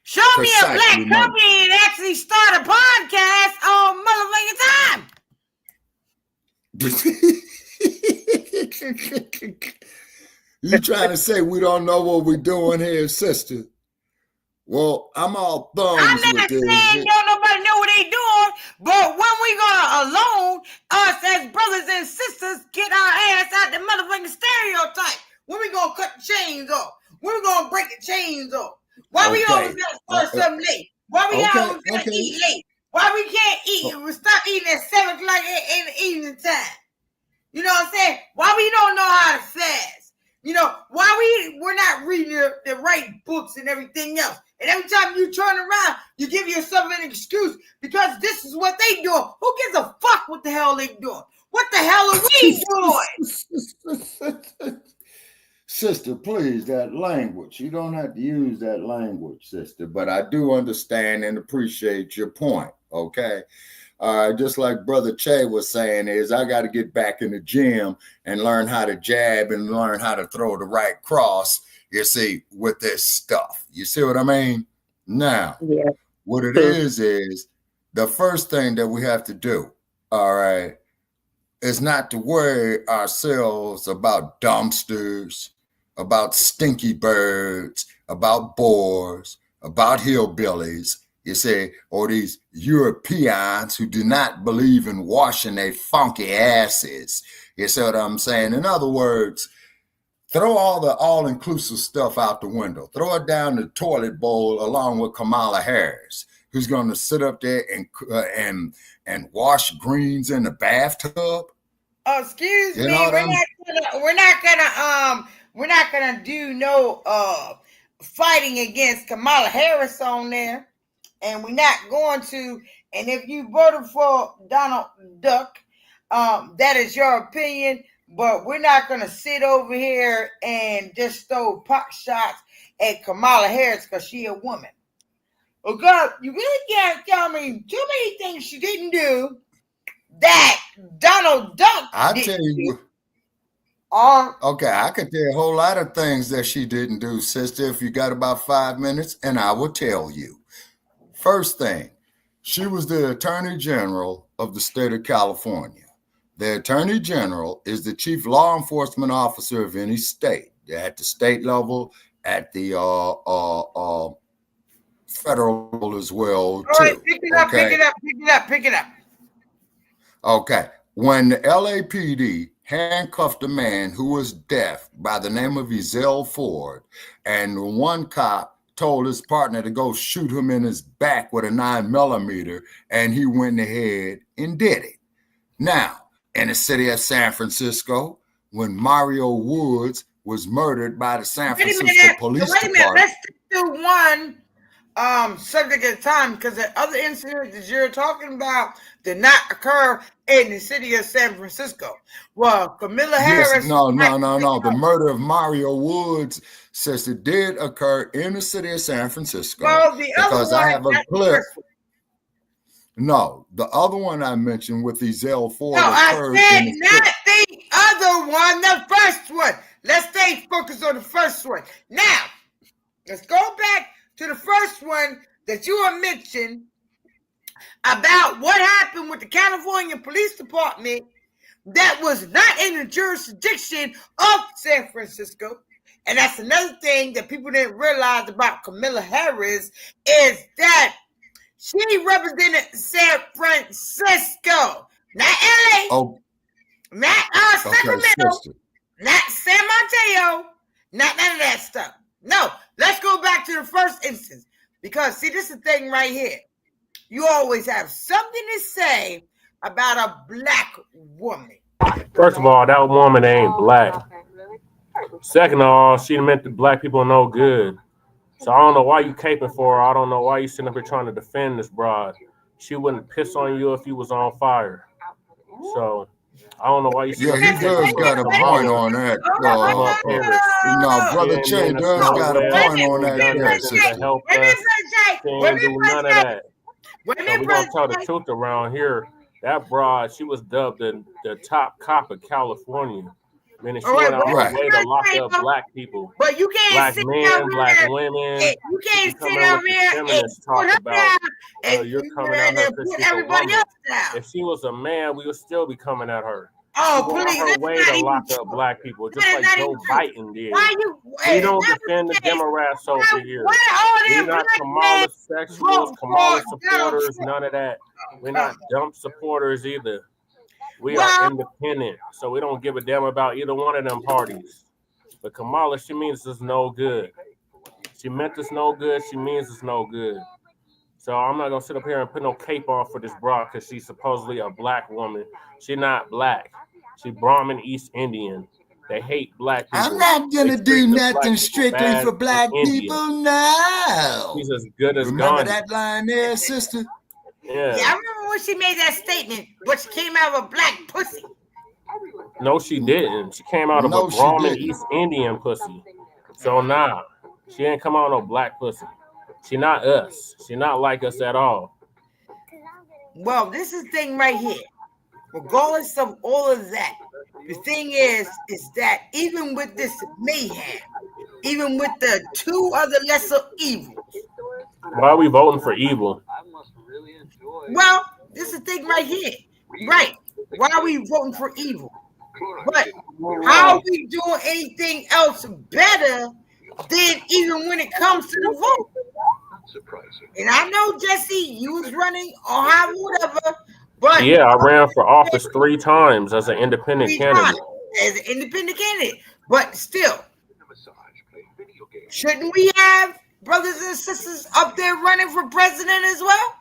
Show me a Black company that actually start a podcast on motherfucking time. You trying to say we don't know what we're doing here, sister? Well, I'm all thumbs I'm with not this. saying don't nobody know what they doing, but when we gonna alone, us as brothers and sisters, get our ass out the motherfucking stereotype? When we gonna cut the chains off? When we gonna break the chains off? Why we always gotta start something late? Why we always gotta eat late? Why we can't eat? We stop eating at 7 o'clock in the evening time. You know what I'm saying? Why we don't know how to fast? You know, why we're not reading the right books and everything else. And every time you turn around, you give yourself an excuse because this is what they doing. Who gives a fuck what the hell they doing? What the hell are we doing? Sister, please, that language. You don't have to use that language, sister. But I do understand and appreciate your point, okay? Just like Brother Che was saying, is I got to get back in the gym and learn how to jab and learn how to throw the right cross, you see, with this stuff. You see what I mean? Now, what it is the first thing that we have to do, all right, is not to worry ourselves about dumpsters, about stinky birds, about boars, about hillbillies, you see, or these Europeans who do not believe in washing their funky asses. You see what I'm saying? In other words, throw all the all-inclusive stuff out the window. Throw it down the toilet bowl along with Kamala Harris, who's going to sit up there and wash greens in the bathtub. Excuse me, we're not gonna do no fighting against Kamala Harris on there. And we're not going to. And if you voted for Donald Duck, that is your opinion. But we're not going to sit over here and just throw pot shots at Kamala Harris because she's a woman. Oh, God, you really can't tell me too many things she didn't do that Donald Duck I tell you. Okay, I could tell you a whole lot of things that she didn't do, sister, if you got about 5 minutes, and I will tell you. First thing, she was the Attorney General of the state of California. The Attorney General is the chief law enforcement officer of any state, at the state level, at the federal as well, too. All right, pick it up. Okay. When the LAPD handcuffed a man who was deaf by the name of Ezell Ford, and one cop told his partner to go shoot him in his back with a 9mm, and he went ahead and did it. Now, in the city of San Francisco, when Mario Woods was murdered by the San Francisco Police Department. Let's do one subject at a time, because the other incidents that you're talking about did not occur in the city of San Francisco. Well, Kamala Harris. No. The murder of Mario Woods, sister, did occur in the city of San Francisco. Well, the other one, I have a clip. No, the other one I mentioned with Ezell Ford. No, I said not the other one, the first one. Let's stay focused on the first one. Now, let's go back to the first one that you have mentioned about what happened with the California Police Department that was not in the jurisdiction of San Francisco. And that's another thing that people didn't realize about Kamala Harris is that she represented San Francisco, not LA, not Sacramento, not San Mateo, not none of that stuff. No, let's go back to the first instance, because see, this is the thing right here. You always have something to say about a black woman. First of all, that woman ain't black. Second of all, she meant the black people no good. So I don't know why you caping for her. I don't know why you sitting up here trying to defend this broad. She wouldn't piss on you if you was on fire. So I don't know why you. Yeah, he does got a point on that. No, Brother Che does got a point on that. To help us, can't do none of that. So we're gonna tell the truth around here. That broad, she was dubbed the top cop of California. I mean, she went out her way to lock up black people, but you can't black men, black women. You can't sit over here and talk about you're coming at her because she's a woman. If she was a man, we would still be coming at her. Oh, she went out her way to lock up black people, just like Joe Biden did. We don't defend the Democrats over here. We're not Kamala sexuals, Kamala supporters, none of that. We're not dump supporters either. We are independent, so we don't give a damn about either one of them parties. But Kamala, she means it's no good. She meant it's no good. She means it's no good. So I'm not going to sit up here and put no cape on for this broad because she's supposedly a black woman. She's not black. She Brahmin East Indian. They hate black people. I'm not gonna do nothing strictly for black people. No. She's as good as Remember Gandhi. that line there, sister? Yeah. I remember when she made that statement, but she came out of a black pussy. No, she didn't. She came out of a Brahmin East Indian pussy. So nah, she ain't come out no black pussy. She not us. She not like us at all. Well, this is the thing right here. Regardless of all of that, the thing is that even with this mayhem, even with the two other lesser evils. Why are we voting for evil? Well, this is the thing right here. Right. Why are we voting for evil? But how are we doing anything else better than even when it comes to the vote? And I know, Jesse, you was running or how whatever, but yeah, I ran for office 3 times as an independent candidate. As an independent candidate, but still, shouldn't we have brothers and sisters up there running for president as well?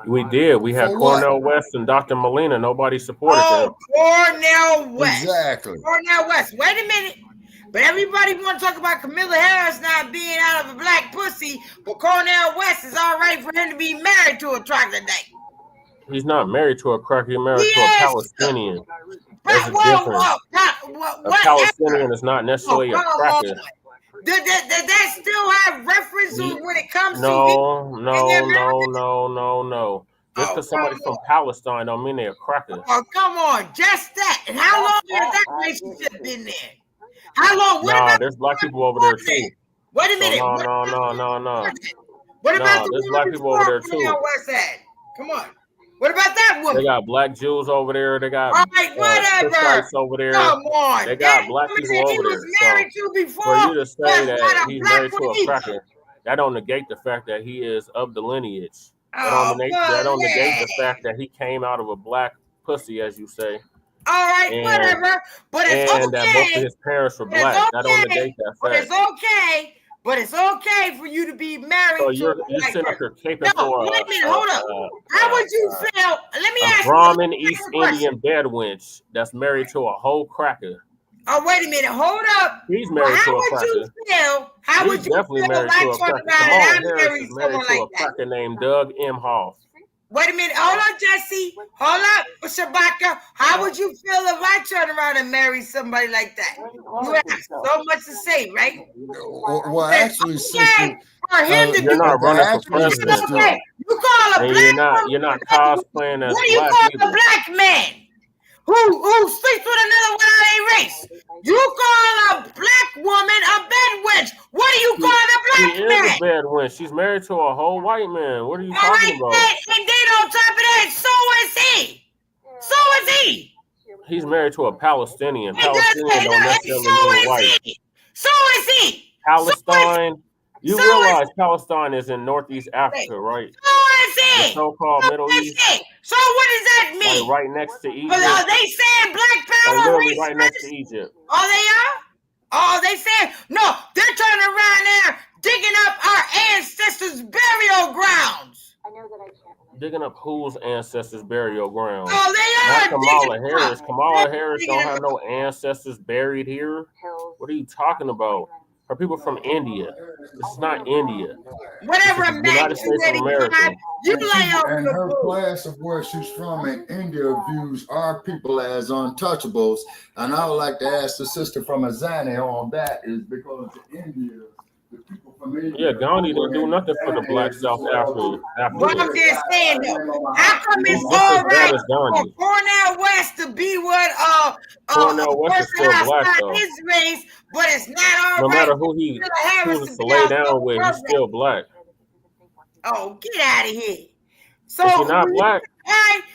We did. We had Cornel West and Dr. Molina. Nobody supported them. Cornel West. Exactly. Cornel West. Wait a minute. But everybody want to talk about Kamala Harris not being out of a black pussy, but Cornel West is all right for him to be married to a troglodyte. He's not married to a cracker. He's married to a Palestinian. There's a difference. A Palestinian is not necessarily a cracker. Does that still have reference when it comes to No. Just because somebody's from Palestine don't mean they're a cracker. Oh, come on. Just that. And how long has that relationship been there? How long? Nah, there's black people over there too. Wait a minute. No. What about there's black people over there too. Come on. What about that woman? They got black Jews over there. They got whatever. over there. Come on. They got black people over there. So for you to say that he's married to a cracker, that don't negate the fact that he is of the lineage. That don't negate the fact that he came out of a black pussy, as you say. All right, whatever. But it's okay. And that both of his parents were black. That don't negate that fact. But it's okay. But it's okay for you to be married so to you're sitting up here caping for wait a minute, hold up. How would you feel? Let me ask you. Brahmin East Indian bed wench that's married to a whole cracker. Oh, wait a minute, hold up. He's married to a cracker. How would you definitely feel married to a cracker. Kamala Harris is married to a cracker named Doug Emhoff. Wait a minute, hold on, Jesse. Hold up, Shabaka. How would you feel if I turn around and marry somebody like that? You have so much to say, right? Well, actually, sister, you're not running for president. You call a black you're not cosplaying as black. What do you call a black man who sleeps with another one of their race? You call a black woman a bed wench. What do you call a black man? She is a bed wench. She's married to a whole white man. What are you talking about? And then on top of that, so is he. So is he. He's married to a Palestinian. Palestinian don't necessarily mean white. So is he. Palestine. You realize Palestine is in Northeast Africa, right? So is he. The so-called Middle East. So what does that mean? Like right next to Egypt. Are they saying black power? Like literally right next to Egypt. Oh, they are? Oh, they saying no. They're turning around there, digging up our ancestors' burial grounds. Digging up whose ancestors' burial grounds? Oh, they are. Not Kamala Harris. Kamala Harris don't have no ancestors buried here. What are you talking about? Are people from India? This is not India. Whatever, United States of America. And her class of where she's from in India views our people as untouchables. And I would like to ask the sister from Azani on that is because India, the people from India. Yeah, Gandhi didn't do nothing for the black South Africans. What I'm just saying though, how come it's all right for Cornel West to be what Cornel West is still black though. His race, but it's not all no right. matter who he chooses to lay down with, he's still black. Oh, get out of here! So is he not black?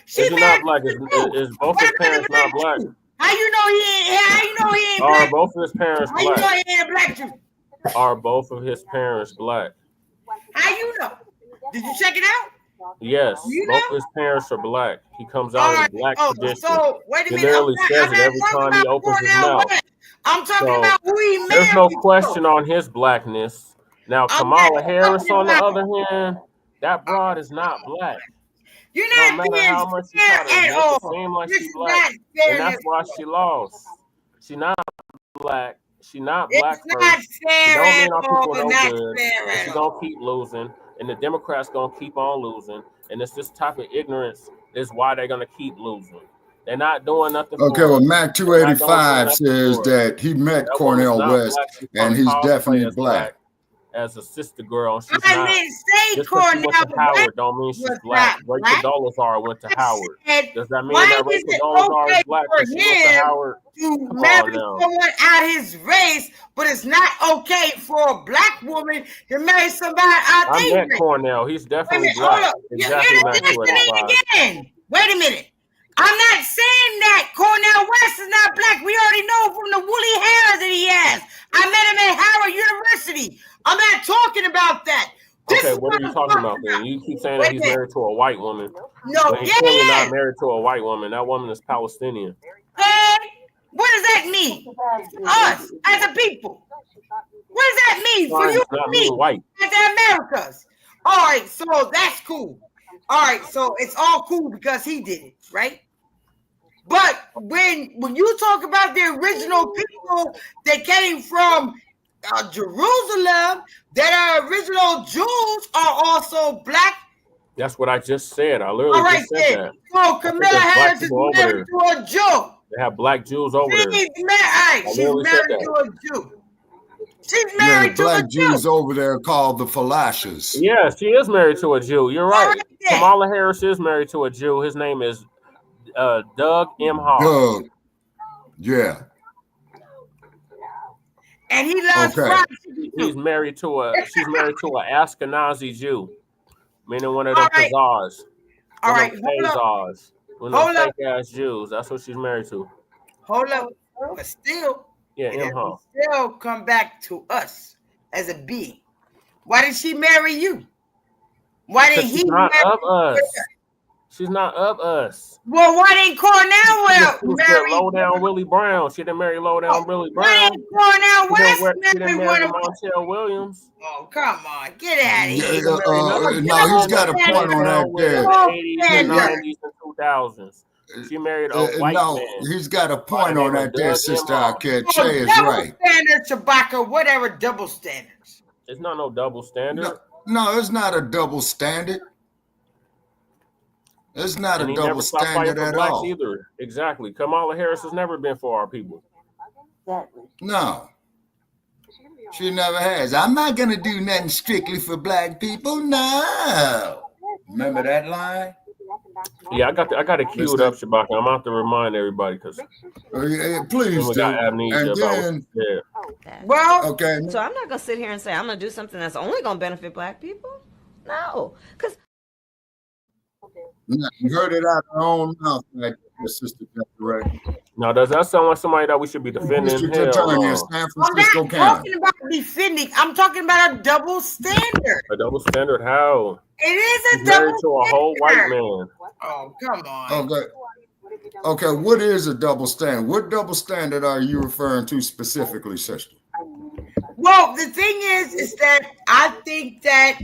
Is he not black? Is both his parents not black? How you know he ain't? How you know he ain't black? Are both of his parents black? How you know he ain't a black Jew? Are both of his parents black? How you know? Did you check it out? Yes, both of his parents are black. He comes out of the black tradition. So wait a minute. He literally says it every time he opens his mouth. I'm talking about who he married. There's no question on his blackness. Now, Kamala Harris, on the other hand, that broad is not black. You're No not matter how being much she fair try to at make it all. seem like This she is black, not and fairness. that's why she lost. She not black. She not It's black not first. It fair don't at mean our all. people no Not good. fair And at she all. gonna keep losing, and the Democrats gonna keep on losing. And it's this type of ignorance is why they're gonna keep losing. They're not doing nothing for Okay, well, us. Mac They're not doing 285 nothing says for us. that he met That woman's Cornell not West black. She's and trying to he's cosplay definitely as black. as a sister girl, and she's I not. didn't say Just because she went Cornell to Howard West don't mean she's was black. not Rachel black. Dolezal went to I Howard. said, Does that mean why that is Rachel it Dolezal is okay black for because she went to him Howard? to Come marry on now. someone out his race, but it's not okay for a black woman to marry somebody out I their met race? Cornell. He's Wait a definitely minute, hold black. up. You're Exactly, Mac listening 285. again. Wait a minute. I'm not saying that Cornell West is not black. We already know from the woolly hair that he has. I met him at Howard University. I'm not talking about that. This Okay, is what are you I'm talking about then? You keep saying that Wait a he's minute. married to a white woman. No, When he's yeah, clearly he not is. married to a white woman. That woman is Palestinian. And what does that mean for us as a people? What does that mean for Fine, you it's not and me mean white. as the Americas? All right, so that's cool. All right, so it's all cool because he did it, right? But when you talk about the original people that came from Jerusalem, that are original Jews are also black. That's what I just said. I literally All right, just said then. that. So think Camilla there's black Harris is people over married to a Jew. They have black Jews over there. She's married. She's literally said married that. to a Jew. She's Yeah, the married to a black Jew. Jews over there called the Falashas. Yeah, she is married to a Jew. You're All right. right, then. Kamala Harris is married to a Jew. His name is Doug M. Hall. Doug. Yeah. And he loves Okay. fried chicken She's too. married to an Ashkenazi Jew, meaning one of All them right. Khazars. All One right, of hold them up. Khazars. One of Hold them up. fake ass Jews. That's what she's married to. Hold up. But still, Yeah, it M. Hall. doesn't still come back to us as a being. Why did she marry you? Why did Because he she's not marry of us. She's not of us. Well, why didn't Cornell She was marry low down Willie Brown. She didn't marry low down Willie Why Brown. didn't Cornell West She didn't marry one marry of us? Montel Williams. Oh, come on. Get out of Yeah, here. no, he's got a point on that there. In the 80s and Yeah. 90s and 2000s. She married a white No, man. he's got a by the point name on of that there, Doug Sister M. Hall. Che is double right. standards, Shabaka, whatever double standards. It's not no double standard. No, it's not a double standard. It's not And a he double never stopped fighting standard for at blacks all. either. Exactly. Kamala Harris has never been for our people. No. She never has. I'm not going to do nothing strictly for black people. No. Remember that line? Yeah, I got it queued up, Shabaka. I'm out to remind everybody because Please we do. got amnesia And about then, what she said. Well, okay. So I'm not gonna sit here and say I'm gonna do something that's only gonna benefit black people. No, because You heard it out of her own mouth, like Sister Desiree. Now, does that sound like somebody that we should be defending? District Hell Attorney in no. San I'm Francisco not County. talking about defending. I'm talking about a double standard. A double standard? How? It is a She's married double to a whole white standard. man. Oh, come on. Okay. Okay, what is a double standard? What double standard are you referring to specifically, sister? Well, the thing is that I think that,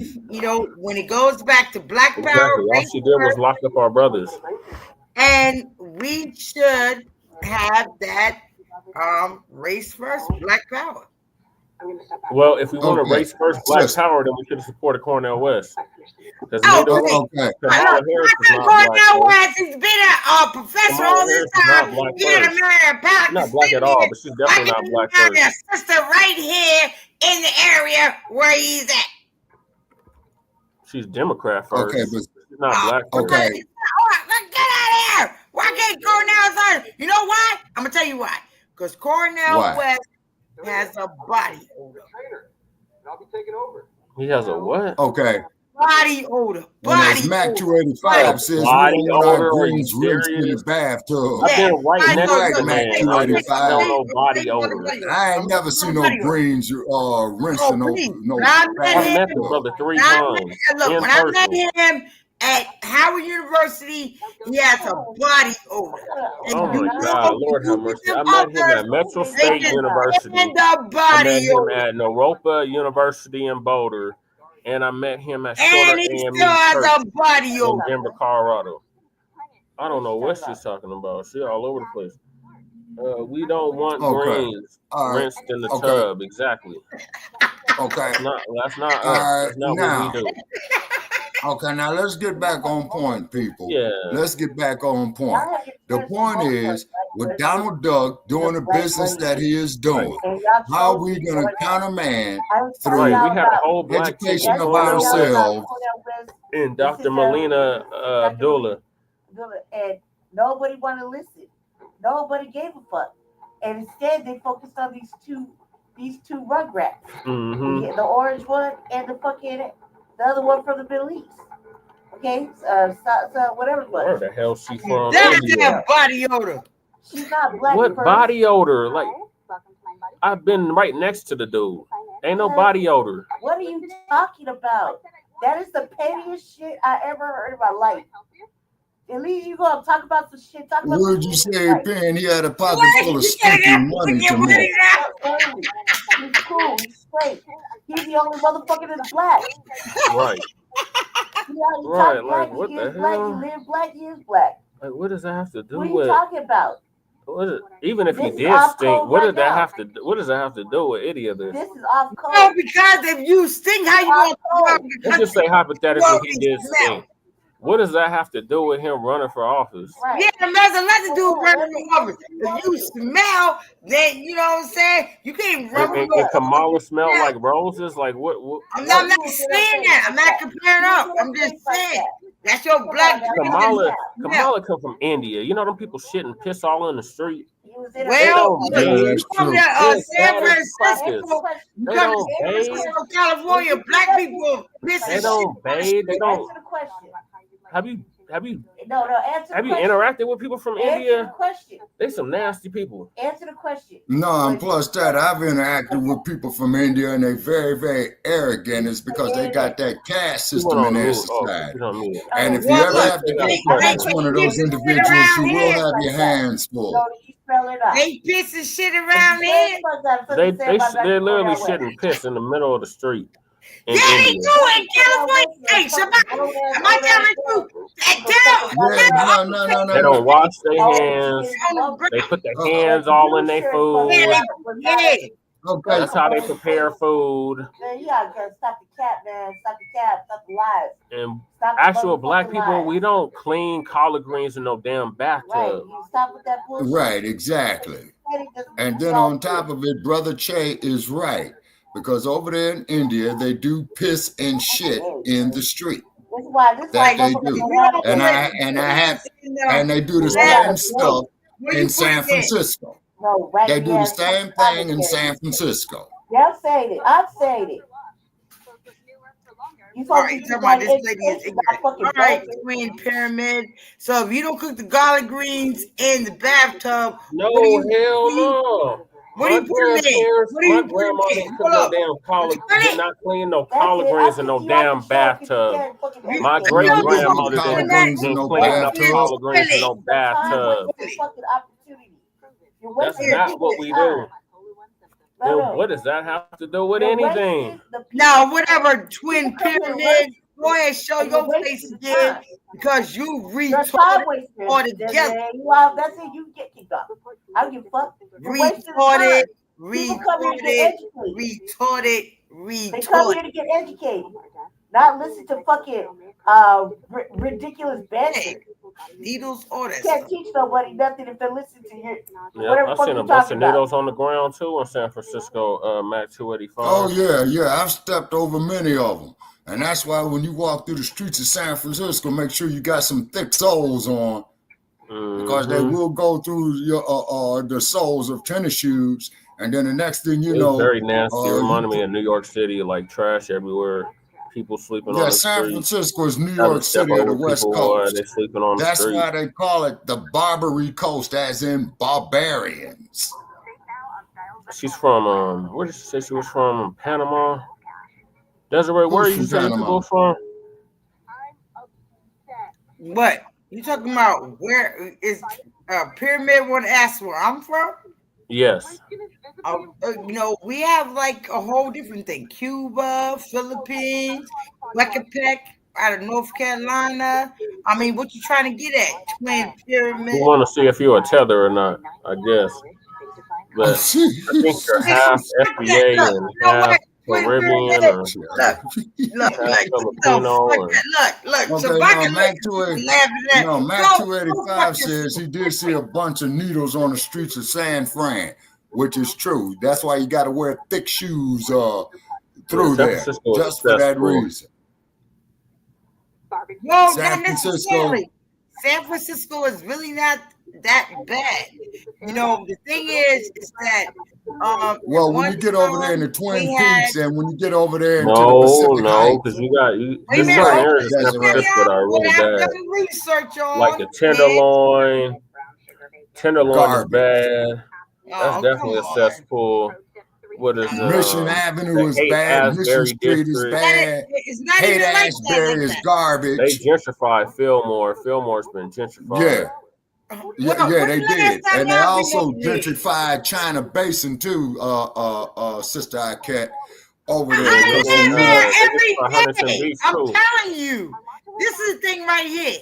when it goes back to black power, Exactly. All she did was lock up our brothers. and we should have that race first, black power. Well, if we want to Okay. race first black power, then we should have supported Cornel West. Because Oh, neither okay. Okay. Kamala Harris is not Cornell black. West has been a professor Kamala all this Harris is not time. black He had a first. married She's not black at all, but she's definitely not black I first. got a sister right here in the area where he's at. She's Democrat first. Okay, but She's not black first. okay. All right, let's get out of here. Why can't Cornell sign? You know why? I'm gonna tell you why. Because Cornell Why? West has a body odor. He has a what? Okay. Body odor. And Body as Mac odor. 285 says, we Body don't want our odor? Are you greens rinsed in the serious? bathtub. I've been right I next know, to the Mac man. I 285. don't know body odor. I ain't never seen no greens rinsing no I I met the bathtub. brother 3 When I times met- Look, in when I met person. him at Howard University, he has a body odor. And Oh you my know God, Lord have you mercy. them I met him others, at Metro they State just University. stand the I met body him odor. at Naropa University in Boulder. and I met him at And Shorter he AME still has Church a body in odor. Denver, Colorado. I don't know what she's talking about. She all over the place. We don't want greens rinsed in the tub. Exactly. Okay. That's not All us. right. That's not Now, what we do. okay, now let's get back on point, people. Yeah. Let's get back on point. The point is, with Donald Duck doing the business that he is doing, how are we going to countermand through Right. We had a whole black education chick of going on with ourselves? and Dr. Melina Abdullah. And nobody want to listen. Nobody gave a fuck. And instead, they focused on these two rugrats. Mm-hmm. The orange one and the other one from the Middle East. Okay, so whatever it was. Where the hell she from? That's India. that body odor. She's not black. What body odor? Like, I've been right next to the dude. Ain't no body odor. What are you talking about? That is the pettiest shit I ever heard in my life. At least you gonna talk about some shit. Talk about What did you say, Penn? He had a pocket full of stinky money to me. He's cool. He's straight. He's the only motherfucker that's black. Right. Right. Like, what the hell? He lives black. He is black. Like, what does that have to do What are with? you talking about? Even if he This is did off stink, code what right does that now. have to? What does that have to do with any of this? This is off code. No, because if you stink, how you gonna Let's just say hypothetically Well, he did smell. stink. What does that have to do with him running for office? Right. Yeah, it has nothing to do with running for office. If you smell, then you know what I'm saying. You can't run for And office. Kamala smell like roses? Like what? I'm not saying that. I'm not comparing up. I'm just saying that's your black. Kamala come from India. You know them people shit and piss all in the street. Well, Yeah, that's from true. San Francisco, They come don't to San bathe. Francisco, California, black people piss They and don't shit. bathe. They don't. Answer the question. Have you No, answer the have you question. interacted with people from Answer the India? question. They some nasty people. Answer the question. No, and plus that, I've interacted with people from India, and they're very, very arrogant. It's because they got that caste system in their society. And if you ever have to go against one of those individuals, you will have your hands full. So you spell it out. They piss and shit around here. They literally shit and piss in the middle of the street. In Yeah, they India. do in California. Hey, Shabaka, am I telling you? No. They don't wash their hands. They put their hands all in their food. Yeah. Okay. That's how they prepare food. Man, you gotta stop the cat, man. Stop the cat. Stop the lies. And Stop the actual black motherfucking people, lies. we don't clean collard greens in no damn Right. bathtub. You stop with that bullshit. Right, exactly. And then on top of it, Brother Che is right. Because over there in India, they do piss and shit in the street. That they do. And they do the same stuff in San Francisco. No, right. They do the same thing in San Francisco. Yeah, I'm saying it. I'm saying it. You All right, talking about this lady is ignorant. All right, Queen Pyramid. So if you don't cook the garlic greens in the bathtub, No, what do you, hell no. What do you put in? What do you My grandma put in? didn't cook no damn collard, did not clean no collard greens in no damn bathtub. My great grandmother didn't clean no collard greens in no bathtub. That's not what we do. Then what does that have to do with anything? Now, whatever, Twin Pyramid, go ahead and show your face again because you retarded all together. That's it. You get kicked off. I don't give a fuck. Retarded. They come here to get educated, not listen to fucking ridiculous banter. Needles, all that You can't stuff. teach nobody nothing if they listen to your Yeah, whatever I fuck seen you a bunch talking of about. needles on the ground too in San Francisco, Mac 285. Oh, yeah. I've stepped over many of them. And that's why when you walk through the streets of San Francisco, make sure you got some thick soles on. Because they will go through your the soles of tennis shoes. And then the next thing you know. It's very nasty. It reminded me of New York City, like trash everywhere. People sleeping on the street. San Francisco is New York City of the West Coast. They sleeping on the That's street. why they call it the Barbary Coast, as in barbarians. She's from where did she say she was from? Panama. Desiree, where are you saying people from? What? You talking about where is Pyramid want to ask where I'm from? Yes. You know, we have like a whole different thing. Cuba, Philippines, Black out of North Carolina. I mean, what you trying to get at? Twin We Pyramid. want to see if you're a tether or not, I guess. But I think you're half FBA Look, and you know half what? Twin Caribbean Pyramid. or Look, half Filipino. Or... look. Okay, Shabaka, Mac Go 285 fuck says he did see a bunch of needles on the streets of San Fran, which is true. That's why you got to wear thick shoes through there, just for that reason. No, San not Francisco. necessarily. San Francisco is really not that bad. You know, the thing is that well, when you get over there in the Twin Peaks, and when you get over there into the Pacific Heights, because you got Wait a certain areas in That's San right. Francisco that are really I've bad, done research on like the Tenderloin. Tenderloin is Garbage. bad. That's Oh, definitely a come on. cesspool. What is Mission Avenue is the bad. Mission Haight-Ashbury Street is district. bad. It's not even like Haight-Ashbury is garbage. They gentrified Fillmore. Fillmore's been gentrified. Yeah, they did. And they also gentrified China Basin too, Sister Icat, over there. I live there every day. day. I'm telling you. This is the thing right here.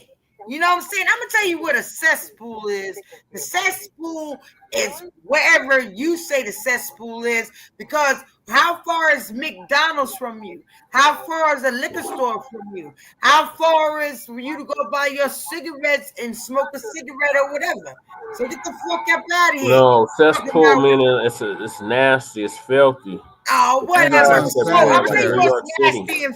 You know what I'm saying? I'm going to tell you what a cesspool is. The cesspool is wherever you say the cesspool is, because how far is McDonald's from you? How far is a liquor store from you? How far is for you to go buy your cigarettes and smoke a cigarette or whatever? So get the fuck up out of here. No, cesspool meaning it's nasty, it's filthy. Oh, whatever. I'm telling you New York what's City. nasty and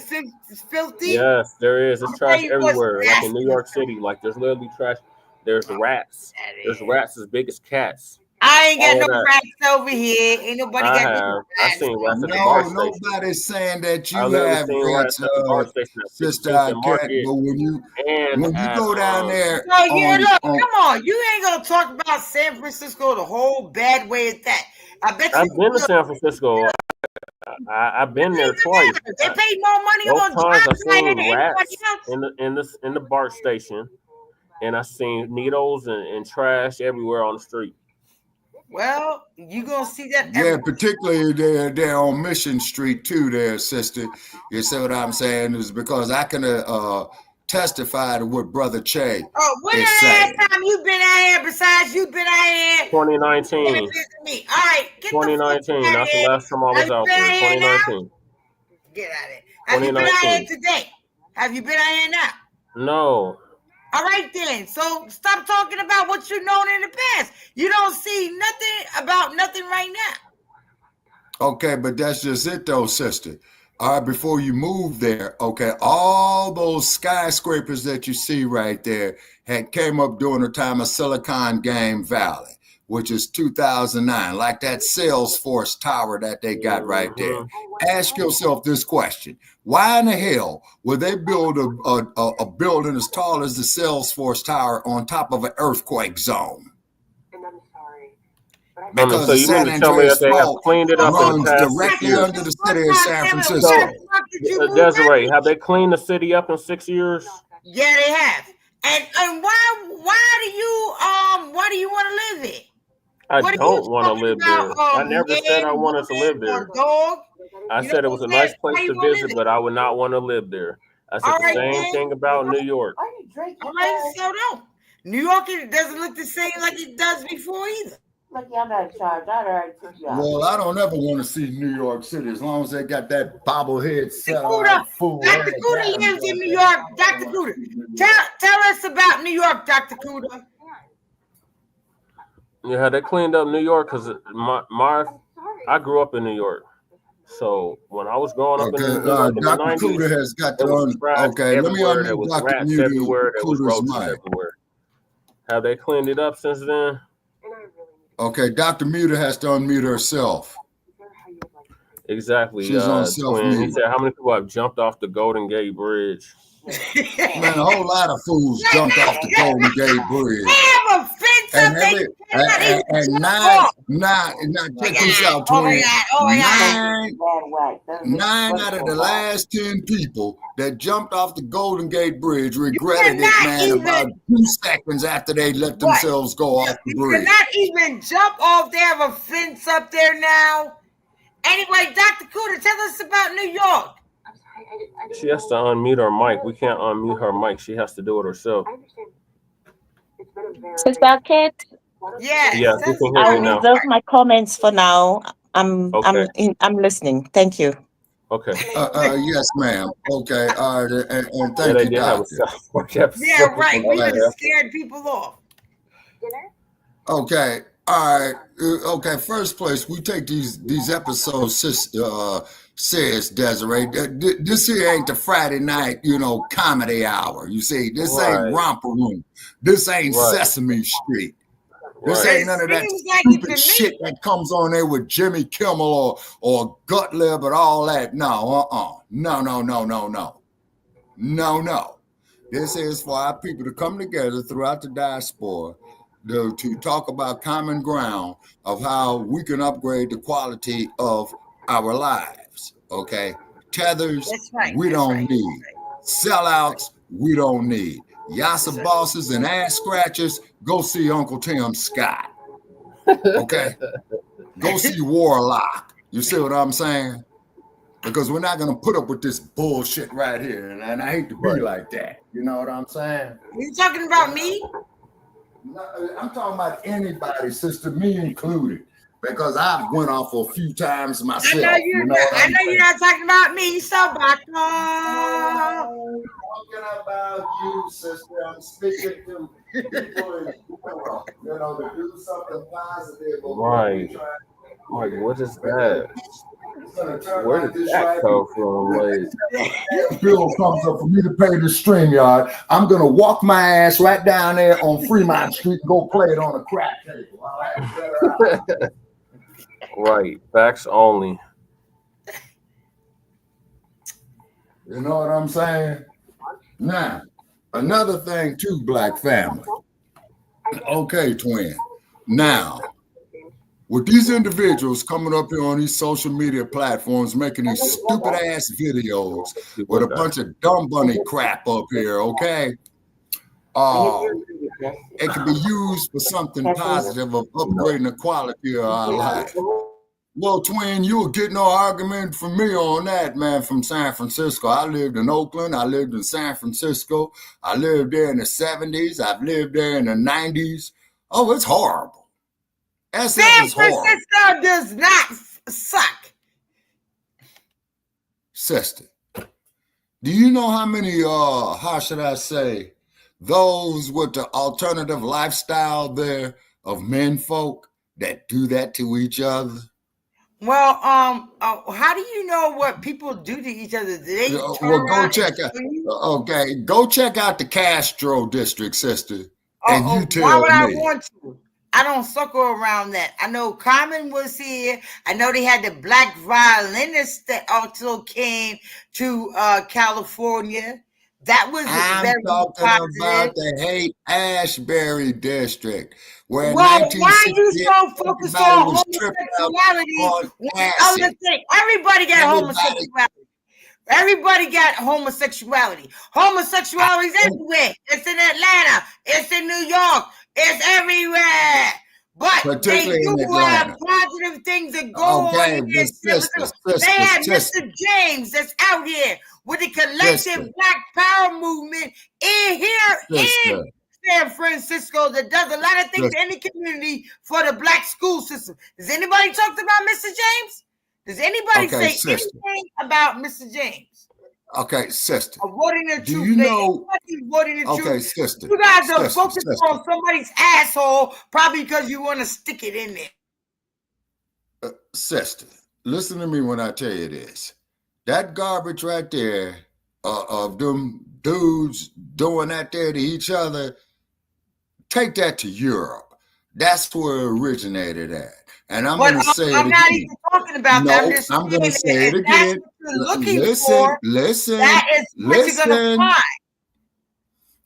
filthy. Yes, there is. It's trash everywhere. Like in New York City, like there's literally trash. There's rats. There's rats as big as cats. I ain't got no rats over here. Ain't nobody got no rats. I seen rats at the bar station. Nobody's saying that you I have rats at the bar station. Sister Icat, but when you go down there, come on, you ain't gonna talk about San Francisco the whole bad way at that. I bet you. I've been to San Francisco. I've been there twice. They paid more money Both on times I drive seen than rats anybody else. in the BART station, and I seen needles and trash everywhere on the street. Well, you gonna see that? Yeah, particularly they're on Mission Street too, there, sister. You see what I'm saying? Is because I can testify to what Brother Che when is the saying. last time you been out here? Besides, you been out here. 2019. All right, get 2019. That's the last time I was out there. 2019. Get out of here. Have you been out here today? Have you been out here now? No. All right then. So stop talking about what you've known in the past. You don't see nothing about nothing right now. Okay, but that's just it though, sister. All right, before you move there, okay, all those skyscrapers that you see right there had came up during the time of Silicon Valley, which is 2009, like that Salesforce tower that they got right there. Ask yourself this question. Why in the hell would they build a building as tall as the Salesforce tower on top of an earthquake zone? Because so you mean to tell me that they have cleaned it up runs directly under the city of San Francisco. Desiree, have they cleaned the city up in 6 years? Yeah, they have. And why do you want to live here? I don't want to live there. I never said I wanted to live there. I said it was a nice place to visit, but I would not want to live there. I said the same thing about New York. All right, so don't. New York doesn't look the same like it does before either. Look, y'all not in charge. I already took you out. Well, I don't ever want to see New York City as long as they got that bobblehead set on. Dr. Cuda lives in New York. Dr. Cuda, tell us about New York, Dr. Cuda. Yeah, they cleaned up New York because I grew up in New York. So when I was growing up in New York in the 90s, Cuda has got to okay, let me unmute Dr. Cuda everywhere. There was roaches everywhere. Have they cleaned it up since then? Okay, Dr. Muta has to unmute herself. Exactly. She's on self-mute. He said, how many people have jumped off the Golden Gate Bridge? Man, a whole lot of fools jumped off the Golden Gate Bridge. They have a fence something. You cannot even jump off. Check this out, twin. 9 out of the last 10 people that jumped off the Golden Gate Bridge regretted it, man, about 2 seconds after they let themselves go off the bridge. You cannot even jump off. They have a fence up there now. Anyway, Dr. Kuda, tell us about New York. She has to unmute her mic. We can't unmute her mic. She has to do it herself. Shabaka, Yes. Yeah, we can hear I'll you now. reserve my comments for now. I'm listening. Thank you. Okay. Yes, ma'am. Okay, all right, and thank they you, did have a doctor. South Park episode. Yeah, right. We would have scared people off. Okay, all right. Okay, first place, we take these episodes, says Desiree. This here ain't the Friday night, comedy hour. You see, this ain't Romper Room. This ain't Sesame Street. This ain't none of that stupid shit that comes on there with Jimmy Kimmel or Gottlieb and all that. No, No. This is for our people to come together throughout the diaspora to talk about common ground of how we can upgrade the quality of our lives. Okay? Tethers, we don't need. Sellouts, we don't need. Yassa bosses and ass scratchers, go see Uncle Tim Scott. Okay? Go see Warlock. You see what I'm saying? Because we're not going to put up with this bullshit right here. And I hate to be like that. You know what I'm saying? You talking about me? No, I'm talking about anybody, sister, me included. Because I've went off a few times myself. I know you're not talking about me, Shabaka. I'm talking about you, sister. I'm speaking to people in general, to do something positive. Right. Like, what is that? Where did that come from? Like, bill comes up for me to pay the StreamYard. I'm gonna walk my ass right down there on Fremont Street and go play it on a crack table. right. Facts only. You know what I'm saying? Now, another thing too, Black family. Okay, twin. Now, with these individuals coming up here on these social media platforms making these stupid ass videos with a bunch of dumb bunny crap up here, okay? It can be used for something positive of upgrading the quality of our life. Well, twin, you will get no argument from me on that, man, from San Francisco. I lived in Oakland. I lived in San Francisco. I lived there in the 70s. I've lived there in the 90s. Oh, it's horrible. San Francisco does not suck. Sister, do you know how many, how should I say, those with the alternative lifestyle there of men folk that do that to each other? Well, how do you know what people do to each other? Do they go check out. Okay, go check out the Castro district, sister, and you tell me. Why would I want to? I don't sucker around that. I know Common was here. I know they had the black violinists that also came to California. That was very talking positive. About the Haight-Ashbury district. Where why are you so focused on homosexuality? Everybody got homosexuality. Everybody got homosexuality. Homosexuality is everywhere. It's in Atlanta. It's in New York. It's everywhere. But they do have positive things that go on in this. They had Mr. James that's out here with the collective Black Power movement in San Francisco that does a lot of things in the community for the Black school system. Does anybody talk about Mr. James? Does anybody say anything about Mr. James? Okay, sister. Avoiding the do truth. You know? Avoiding the truth. Sister. You guys are focused on somebody's asshole, probably because you want to stick it in there. Sister, listen to me when I tell you this. That garbage right there of them dudes doing that there to each other, take that to Europe. That's where it originated at. And I'm going to say it again. I'm not even talking about that. I'm going to say it again. Listen. That is what you're going to find.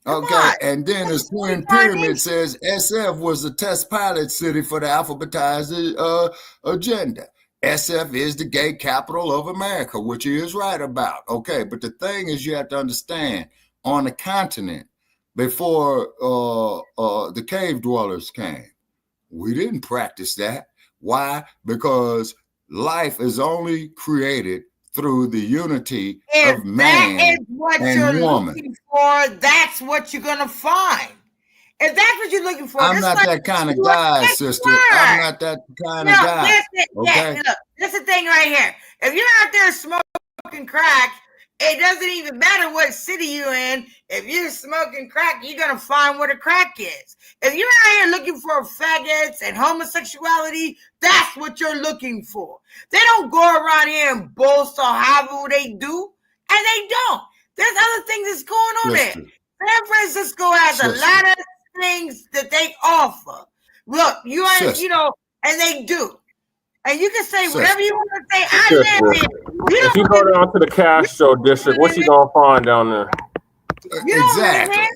Okay, and then the Twin Pyramid says SF was the test pilot city for the alphabetized agenda. SF is the gay capital of America, which he is right about. Okay, but the thing is, you have to understand, on the continent, before the cave dwellers came, we didn't practice that. Why? Because life is only created through the unity of man that is what and you're woman. looking for, that's what you're gonna find. If that's what you're looking for, I'm not that kind of guy, sister. I'm not that kind of guy. Okay. Look, this is the thing right here. If you're out there smoking crack, it doesn't even matter what city you're in. If you're smoking crack, you're gonna find where the crack is. If you're out here looking for faggots and homosexuality, that's what you're looking for. They don't go around here and boast or however they do, and they don't. There's other things that's going on there. San Francisco has a lot of things that they offer. Look, you know, and they do. And you can say whatever you want to say. I live here. If you go down to the Castro district, what you gonna find down there? You don't live here.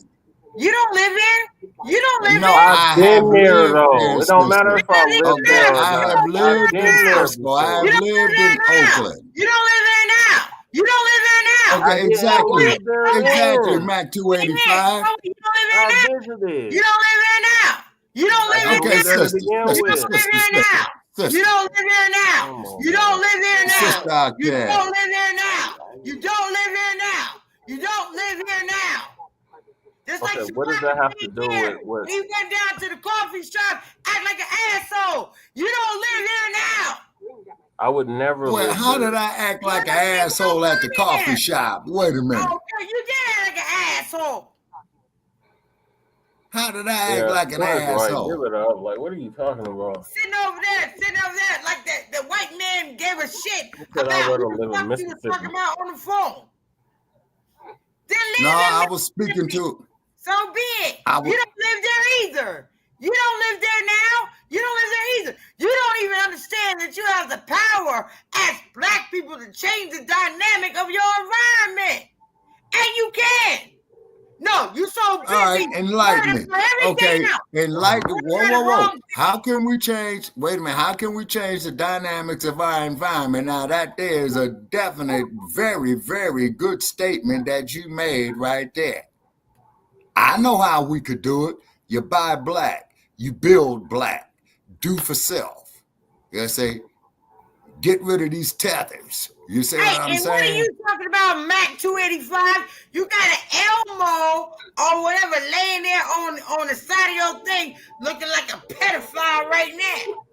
You don't live here. You don't live here. No, I've been there though. It don't matter if I live there. I have lived in Frisco. I have lived in Oakland. You don't live there now. You don't live there now. Okay, exactly. Mac 285. You don't live there now. You don't live there now. You don't live there now. Okay, sister. You don't live there now. You don't live there now. You don't live there now. You don't live there now. You don't live there now. You don't live here now. Just okay, like what does that have to do with? He went down to the coffee shop, act like an asshole. You don't live here now. I would never. Well, how did I act like an asshole at the coffee shop? Wait a minute. Okay, you did act like an asshole. How did I act like an asshole? Give it up. Like, what are you talking about? Sitting over there, like the white man gave a shit about what the fuck he was talking about on the phone. No, I was speaking to. So be it. You don't live there either. You don't live there now. You don't live there either. You don't even understand that you have the power as Black people to change the dynamic of your environment. And you can. No, you so busy. All right, enlighten me. Okay, enlighten. Whoa. How can we change? Wait a minute. How can we change the dynamics of our environment? Now, that there is a definite, very, very good statement that you made right there. I know how we could do it. You buy black. You build black. Do for self. You say, get rid of these tethers. You see what I'm saying? What are you talking about, Mac 285? You got an Elmo or whatever laying there on the side of your thing looking like a pedophile right now.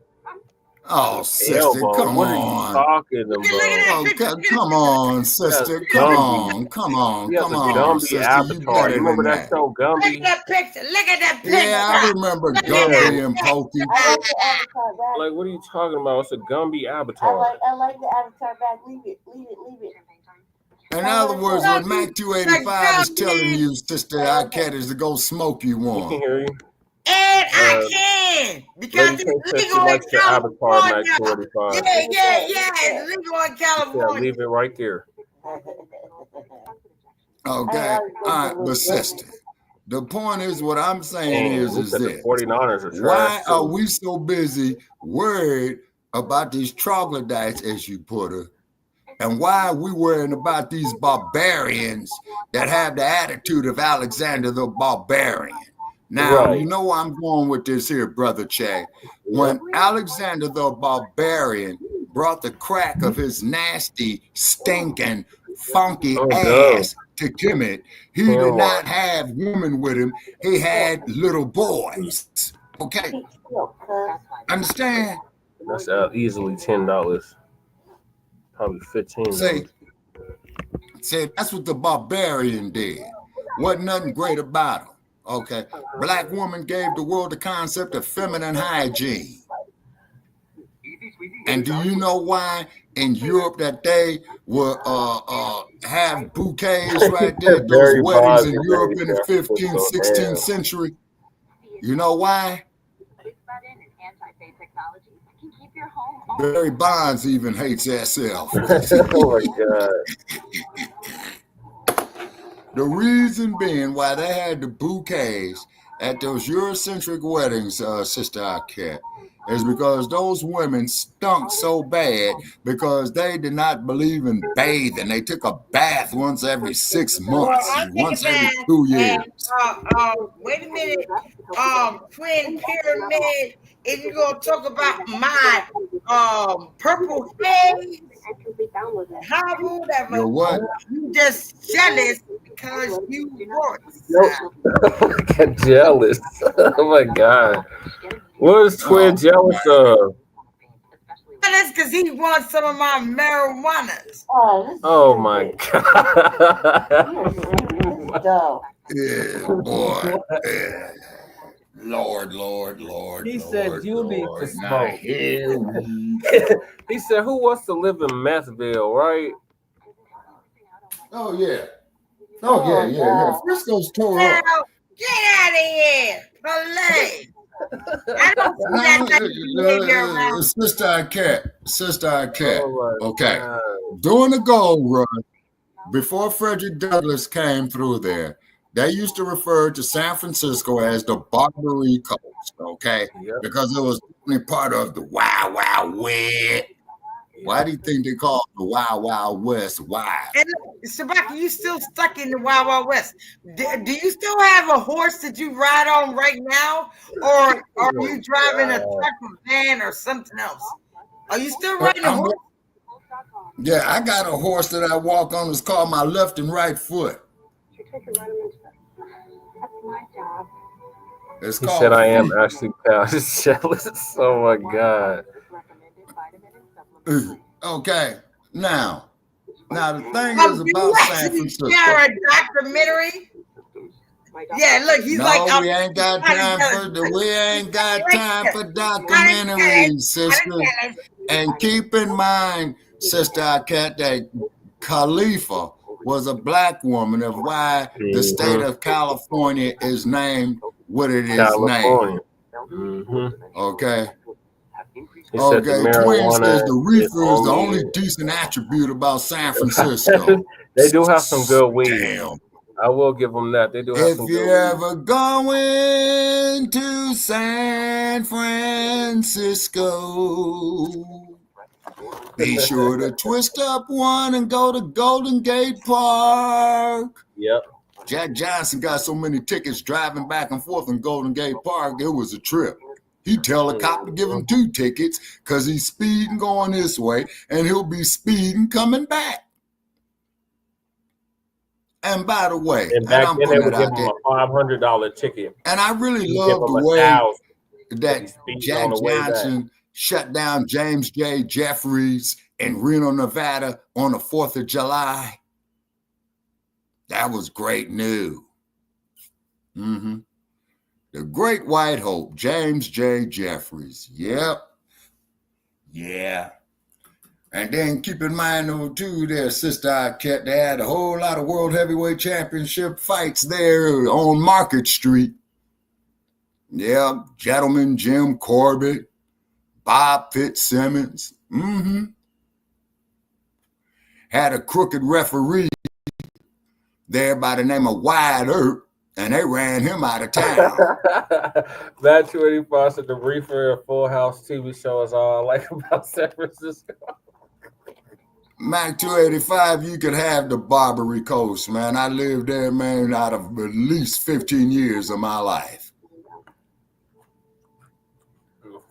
Oh, sister, come what on. Are you talking about? Come on, sister. Come on, sister. Avatar. You remember that show, Gumby? Look at that picture. Yeah, I remember Gumby and Pokey. Like, what are you talking about? It's a Gumby avatar. I like the avatar back. Leave it. In other words, what Mac 285 is telling you, Sister Arquette, is to go smoke you one. We can hear you. And I can, because it's legal in California. Yeah, it's legal in California. Yeah, leave it right there. Okay, all right, but sister, the point is, what I'm saying is this. The 49ers are trash. Why are we so busy worried about these troglodytes, as you put her, and why are we worrying about these barbarians that have the attitude of Alexander the Barbarian? Now, you know where I'm going with this here, Brother Che. When Alexander the Barbarian brought the crack of his nasty, stinking, funky ass to Kemet, he did not have women with him. He had little boys. Okay? Understand? That's easily $10. Probably $15. See, that's what the Barbarian did. Wasn't nothing great about him. Okay, Black woman gave the world the concept of feminine hygiene. And do you know why in Europe that they will have bouquets right there, those weddings in Europe in the 15th, 16th century? You know why? Barry Bonds even hates herself. Oh my God. The reason being why they had the bouquets at those Eurocentric weddings, Sister Arquette, is because those women stunk so bad because they did not believe in bathing. They took a bath once every 6 months, once every 2 years. Wait a minute, Twin Pyramid. If you're gonna talk about my purple haze, how whatever, You're what? you just jealous because you wore Get jealous. Oh my God. What is Twin jealous of? jealous because he wants some of my marijuanas. Oh my God. Yeah, boy. Yeah. Lord. He said you need to Now, smoke. here we He said, who wants to live in Methville, right? Oh yeah. Yeah. Frisco's tore Now, up. get out of here, Play. I don't see that type of behavior around. Sister Arquette. Oh my Okay. God. During the gold rush, before Frederick Douglass came through there, they used to refer to San Francisco as the Barbary Coast, okay? Yep. Because it was only part of the Wild Wild West. Why do you think they call the Wild Wild West wild? And Shabaka, you still stuck in the Wild Wild West. Do you still have a horse that you ride on right now? Or are you driving a truck or van or something else? Are you still riding a horse? Yeah, I got a horse that I walk on. It's called my left and right foot. It's He called said, I am feet. actually jealous. Oh my God. Okay, now the thing is You about San actually Francisco. share a documentary? Yeah, look, he's No, like, we ain't got time for documentaries, sister. And keep in mind, Sister Arquette, that Khalifa was a black woman, of why the state of California is named what it is named. Okay. Okay, Twin says the reefer is the only decent attribute about San Francisco. They do have some good weed. Damn. I will give them that. They do have If some you're good ever going to San Francisco, be sure to twist up one and go to Golden Gate Park. Yep. Jack Johnson got so many tickets driving back and forth in Golden Gate Park, it was a trip. He'd tell a cop to give him 2 tickets because he's speeding going this way, and he'll be speeding coming back. And by the way, and back then they would give him a $500 ticket. And I really love the way that Jack Johnson shut down James J. Jeffries in Reno, Nevada on the 4th of July. That was great news. The Great White Hope, James J. Jeffries. Yep. Yeah. And then keep in mind, though, too, there, Sister Arquette, they had a whole lot of World Heavyweight Championship fights there on Market Street. Yeah, Gentleman Jim Corbett, Bob Fitzsimmons. Had a crooked referee there by the name of Wyatt Earp, and they ran him out of town. That 285 said the reefer and Full House TV show is all I like about San Francisco. Mac 285, you could have the Barbary Coast, man. I lived there, man, out of at least 15 years of my life.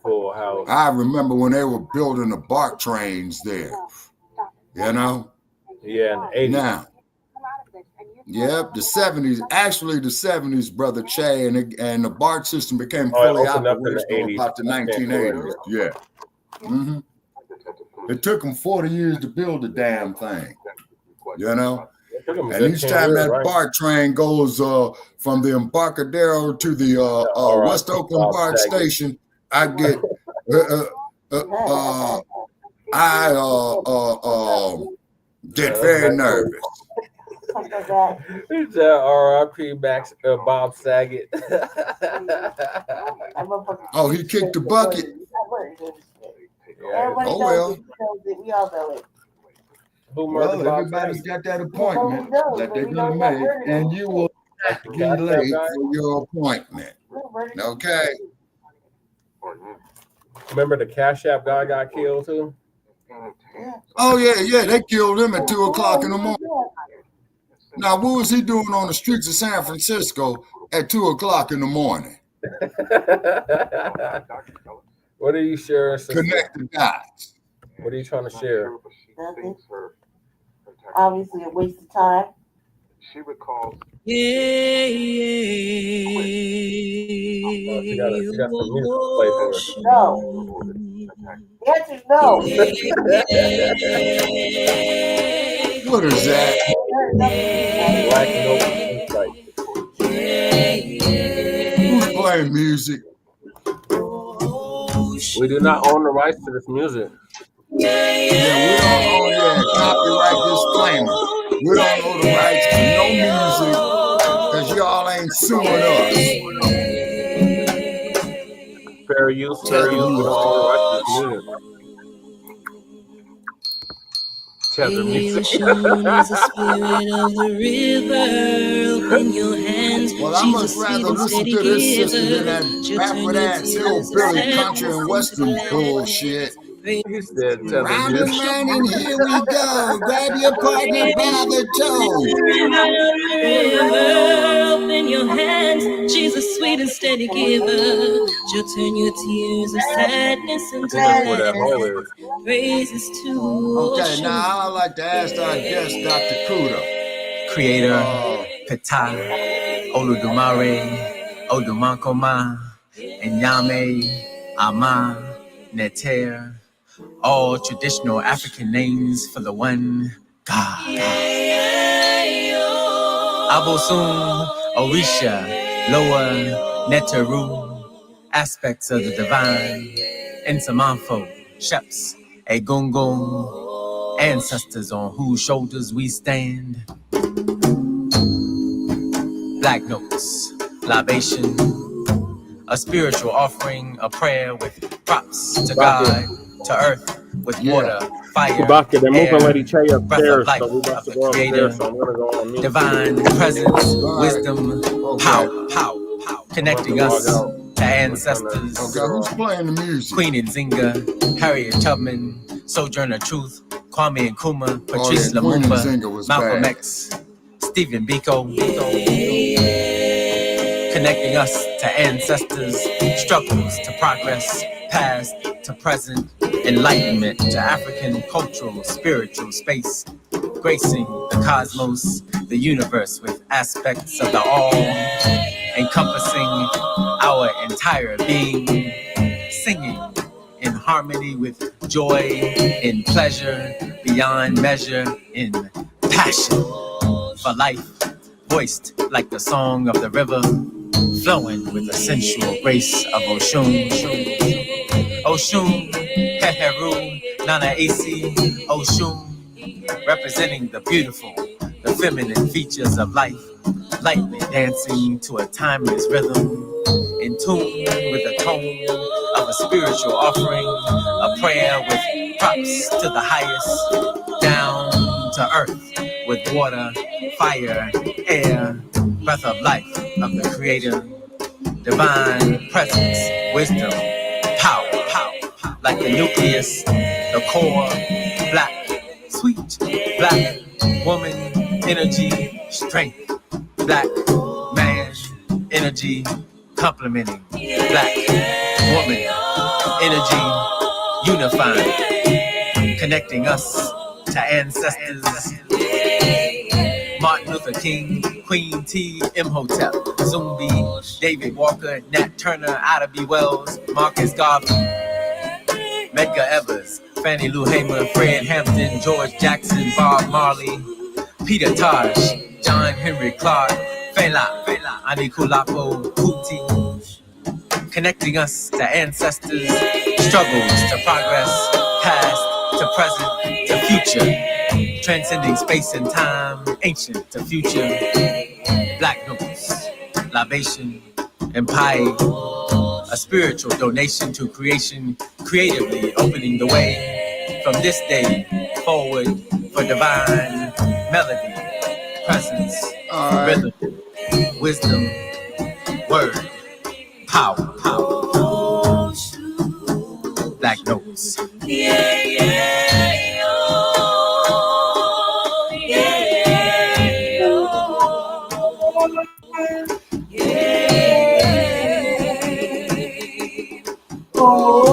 Full House. I remember when they were building the BART trains there, you know? Yeah, in the 80s. Now, yep, the 70s, actually the 70s, Brother Che, and the BART system became fully operational about the 1980s. Yeah. It took them 40 years to build the damn thing, you know? And each time that BART train goes from the Embarcadero to the West Oakland BART station, I get get very nervous. He's R.I.P. Max Bob Saget. Oh, he kicked the bucket. Everybody knows it. We all know it. Who murdered Well, Bob everybody's Tyson? got that appointment knows, that but they're we gonna know that make, murder and is you will Like the be Cash App late guy? for your appointment. Okay. Remember the Cash App guy got killed too? Oh yeah, they killed him at 2:00 in the morning. Now, what was he doing on the streets of San Francisco at 2:00 in the morning? What are you sharing, sister? Connect the dots. What are you trying to share? Nothing. Obviously, a waste of time. She recalls. She got some music to play for us. No. The answer is no. What is that? Black Note Insight. Who's playing music? We do not own the rights to this music. Yeah, we don't own copyright disclaimer. We don't own the rights to no music because y'all ain't suing us. Fair use. We don't own the rights to this music. Tether music. Well, I much rather listen to this sister than that backward-ass hillbilly country and western bullshit. He said tether Round and music. round and here we go. Grab your partner by the toe. Open your hands, she's a sweet and steady giver. She'll turn your tears of sadness into gladness. Praises to Okay, now I'd like to ask our guest, Dr. Kuda. Creator, Ptah, Oludumare, Odumakoma, Nyame, Ama, Neter, all traditional African names for the one God. Abosun, Orisha, Loa, Neteru, aspects of the divine, Nsamanfo, Sheps, Egungun, ancestors on whose shoulders we stand. Black notes, libation, a spiritual offering, a prayer with props to God, to earth, with water, fire, Shabaka, they're moving Lady Che breath of upstairs, life so we about of to the go Creator, upstairs, so I'm gonna go on mute. divine presence, wisdom, power, connecting us to ancestors. Okay, who's playing the music? Queen Nzinga, Harriet Tubman, Sojourner Truth, Kwame Nkrumah, Patrice Lumumba, Malcolm X, Stephen Biko, connecting us to ancestors, struggles to progress, past to present, enlightenment to African cultural, spiritual space, gracing the cosmos, the universe with aspects of the all, encompassing our entire being, singing in harmony with joy, in pleasure, beyond measure, in passion for life, voiced like the song of the river, flowing with the sensual grace of Oshun. Oshun, Heheru, Nana Isi, Oshun, representing the beautiful, the feminine features of life, lightly dancing to a timeless rhythm, in tune with the tone of a spiritual offering, a prayer with props to the highest, down to earth with water, fire, air, breath of life of the Creator, divine presence, wisdom, power, like the nucleus, the core, black, sweet, black woman, energy, strength, black man, energy, complementing, black woman, energy, unifying, connecting us to ancestors. Martin Luther King, Queen T, Imhotep, Zumbi, David Walker, Nat Turner, Ida B. Wells, Marcus Garvey, Medgar Evers, Fannie Lou Hamer, Fred Hampton, George Jackson, Bob Marley, Peter Tosh, John Henry Clark, Fela, Anikulapo Kuti, connecting us to ancestors, struggles to progress, past to present to future, transcending space and time, ancient to future, black notes, libation, and pie, a spiritual donation to creation, creatively opening the way from this day forward for divine melody, presence, rhythm, wisdom, word, power, Black notes. Yeah, yeah, oh, yeah, oh, yeah, oh,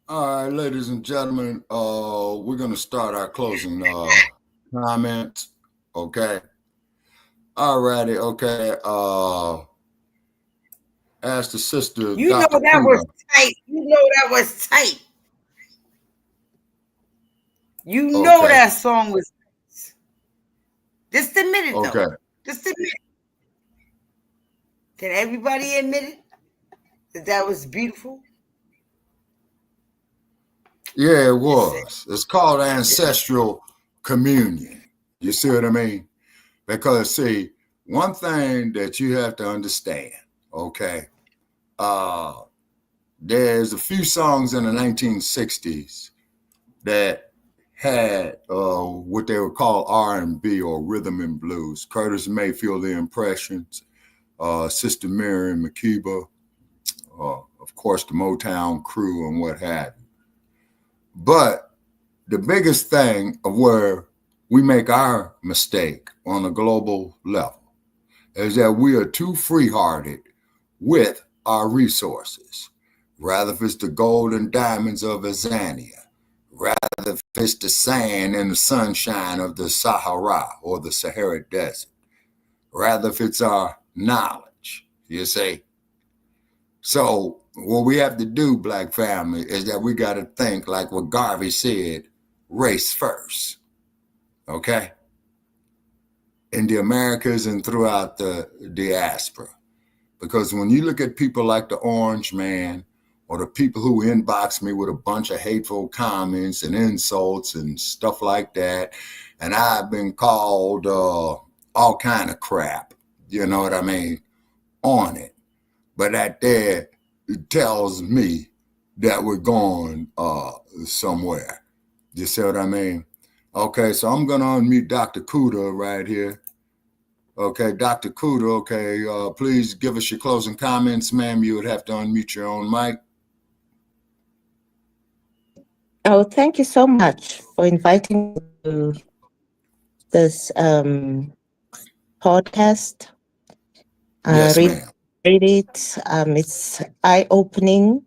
All right, ladies and gentlemen, we're going to start our closing comments. Okay. All righty. Okay. Ask the sister. You know Dr. that was Crumb. tight. You know that was tight. You know that song was tight. Just admit it, though. Just admit it. Can everybody admit it? That was beautiful? Yeah, it was. It's called ancestral communion. You see what I mean? Because, see, one thing that you have to understand, okay, there's a few songs in the 1960s that had what they would call R&B or rhythm and blues. Curtis Mayfield, The Impressions, Sister Miriam Makeba, of course, the Motown Crew and what have you. But the biggest thing of where we make our mistake on a global level is that we are too free-hearted with our resources. Rather if it's the gold and diamonds of Azania, rather if it's the sand and the sunshine of the Sahara or the Sahara Desert, rather if it's our knowledge, you see. So what we have to do, Black family, is that we got to think like what Garvey said, race first, okay? In the Americas and throughout the diaspora. Because when you look at people like the Orange Man or the people who inbox me with a bunch of hateful comments and insults and stuff like that, and I've been called all kind of crap, you know what I mean, on it. But that there tells me that we're going somewhere. You see what I mean? Okay, so I'm going to unmute Dr. Kuda right here. Okay, Dr. Kuda, okay, please give us your closing comments, ma'am. You would have to unmute your own mic. Oh, thank you so much for inviting me to this podcast. Yes, ma'am. Read it. It's eye-opening.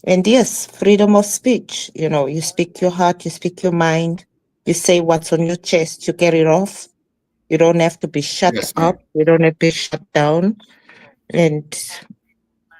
And yes, freedom of speech. You know, you speak your heart, you speak your mind, you say what's on your chest, you get it off. You don't have to be shut up. You don't have to be shut down. And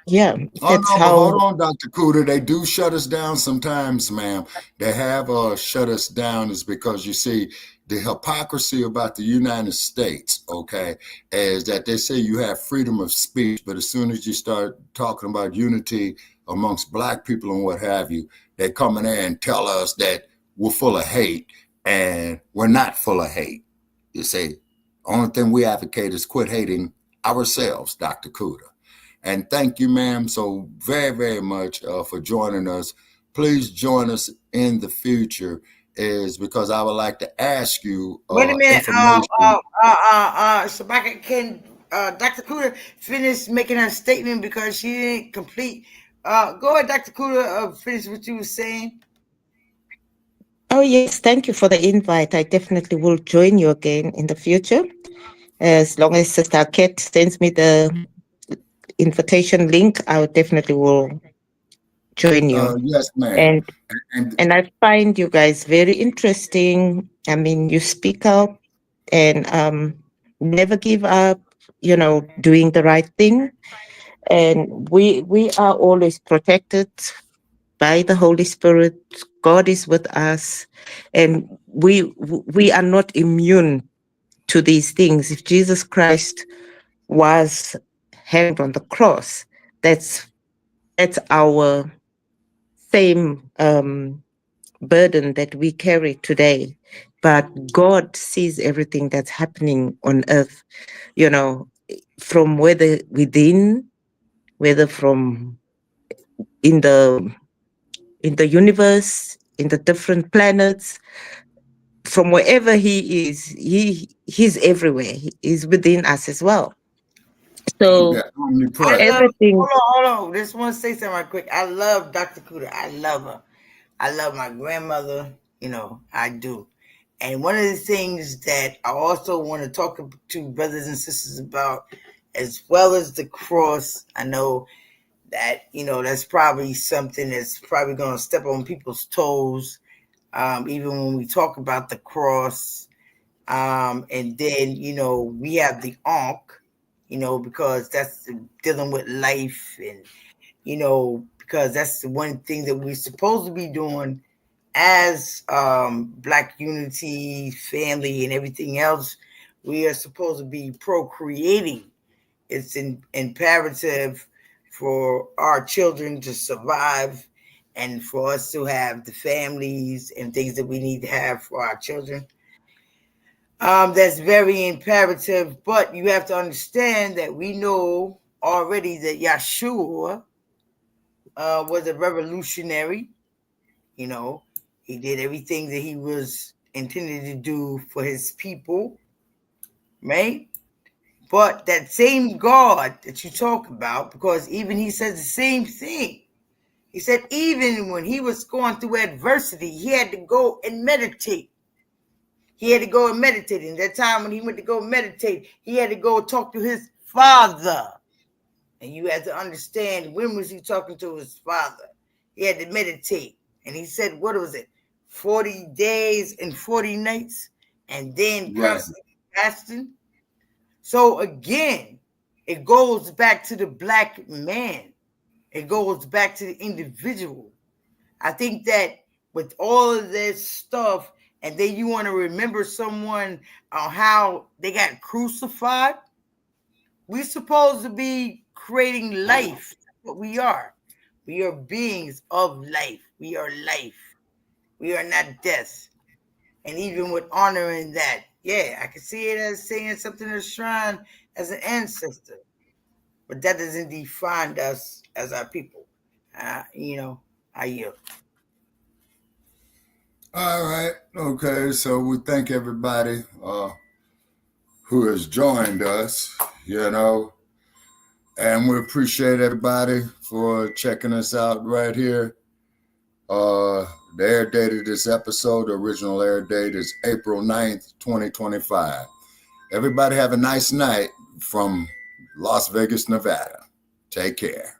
yeah, that's how. Hold on, Dr. Kuda. They do shut us down sometimes, ma'am. They have shut us down is because you see the hypocrisy about the United States, okay, is that they say you have freedom of speech, but as soon as you start talking about unity amongst Black people and what have you, they come in there and tell us that we're full of hate, and we're not full of hate. You see, only thing we advocate is quit hating ourselves, Dr. Kuda. And thank you, ma'am, so very, very much for joining us. Please join us in the future, is because I would like to ask you wait a minute, Shabaka, can Dr. Kuda finish making her statement because she didn't complete? Go ahead, Dr. Kuda, finish what you were saying. Oh, yes, thank you for the invite. I definitely will join you again in the future. As long as Sister Ket sends me the invitation link, I definitely will join you. Yes, ma'am. And I find you guys very interesting. I mean, you speak up and never give up, you know, doing the right thing. And we are always protected by the Holy Spirit. God is with us, and we are not immune to these things. If Jesus Christ was hanged on the cross, that's our same burden that we carry today. But God sees everything that's happening on earth, you know, from whether within, whether from in the universe, in the different planets, from wherever he is, he's everywhere. He's within us as well. So everything. Hold on. Just want to say something right quick. I love Dr. Kuda. I love her. I love my grandmother. You know, I do. And one of the things that I also want to talk to brothers and sisters about, as well as the cross, I know that, you know, that's probably something that's probably going to step on people's toes, even when we talk about the cross. And then, you know, we have the Ankh, you know, because that's dealing with life, and, you know, because that's the one thing that we're supposed to be doing as Black unity, family, and everything else. We are supposed to be procreating. It's imperative for our children to survive, and for us to have the families and things that we need to have for our children. That's very imperative, but you have to understand that we know already that Yeshua was a revolutionary. You know, he did everything that he was intended to do for his people, right? But that same God that you talk about, because even he says the same thing. He said even when he was going through adversity, he had to go and meditate. He had to go and meditate. And that time when he went to go meditate, he had to go talk to his father. And you had to understand, when was he talking to his father? He had to meditate. And he said, what was it? 40 days and 40 nights, and then constantly fasting. So again, it goes back to the Black man. It goes back to the individual. I think that with all of this stuff, and then you want to remember someone on how they got crucified, we're supposed to be creating life. That's what we are. We are beings of life. We are life. We are not death. And even with honoring that, yeah, I can see it as saying something to shrine as an ancestor. But that doesn't define us as our people. You know, I yield. All right. Okay. So we thank everybody who has joined us, you know, and we appreciate everybody for checking us out right here. The air date of this episode, the original air date is April 9th, 2025. Everybody have a nice night from Las Vegas, Nevada. Take care.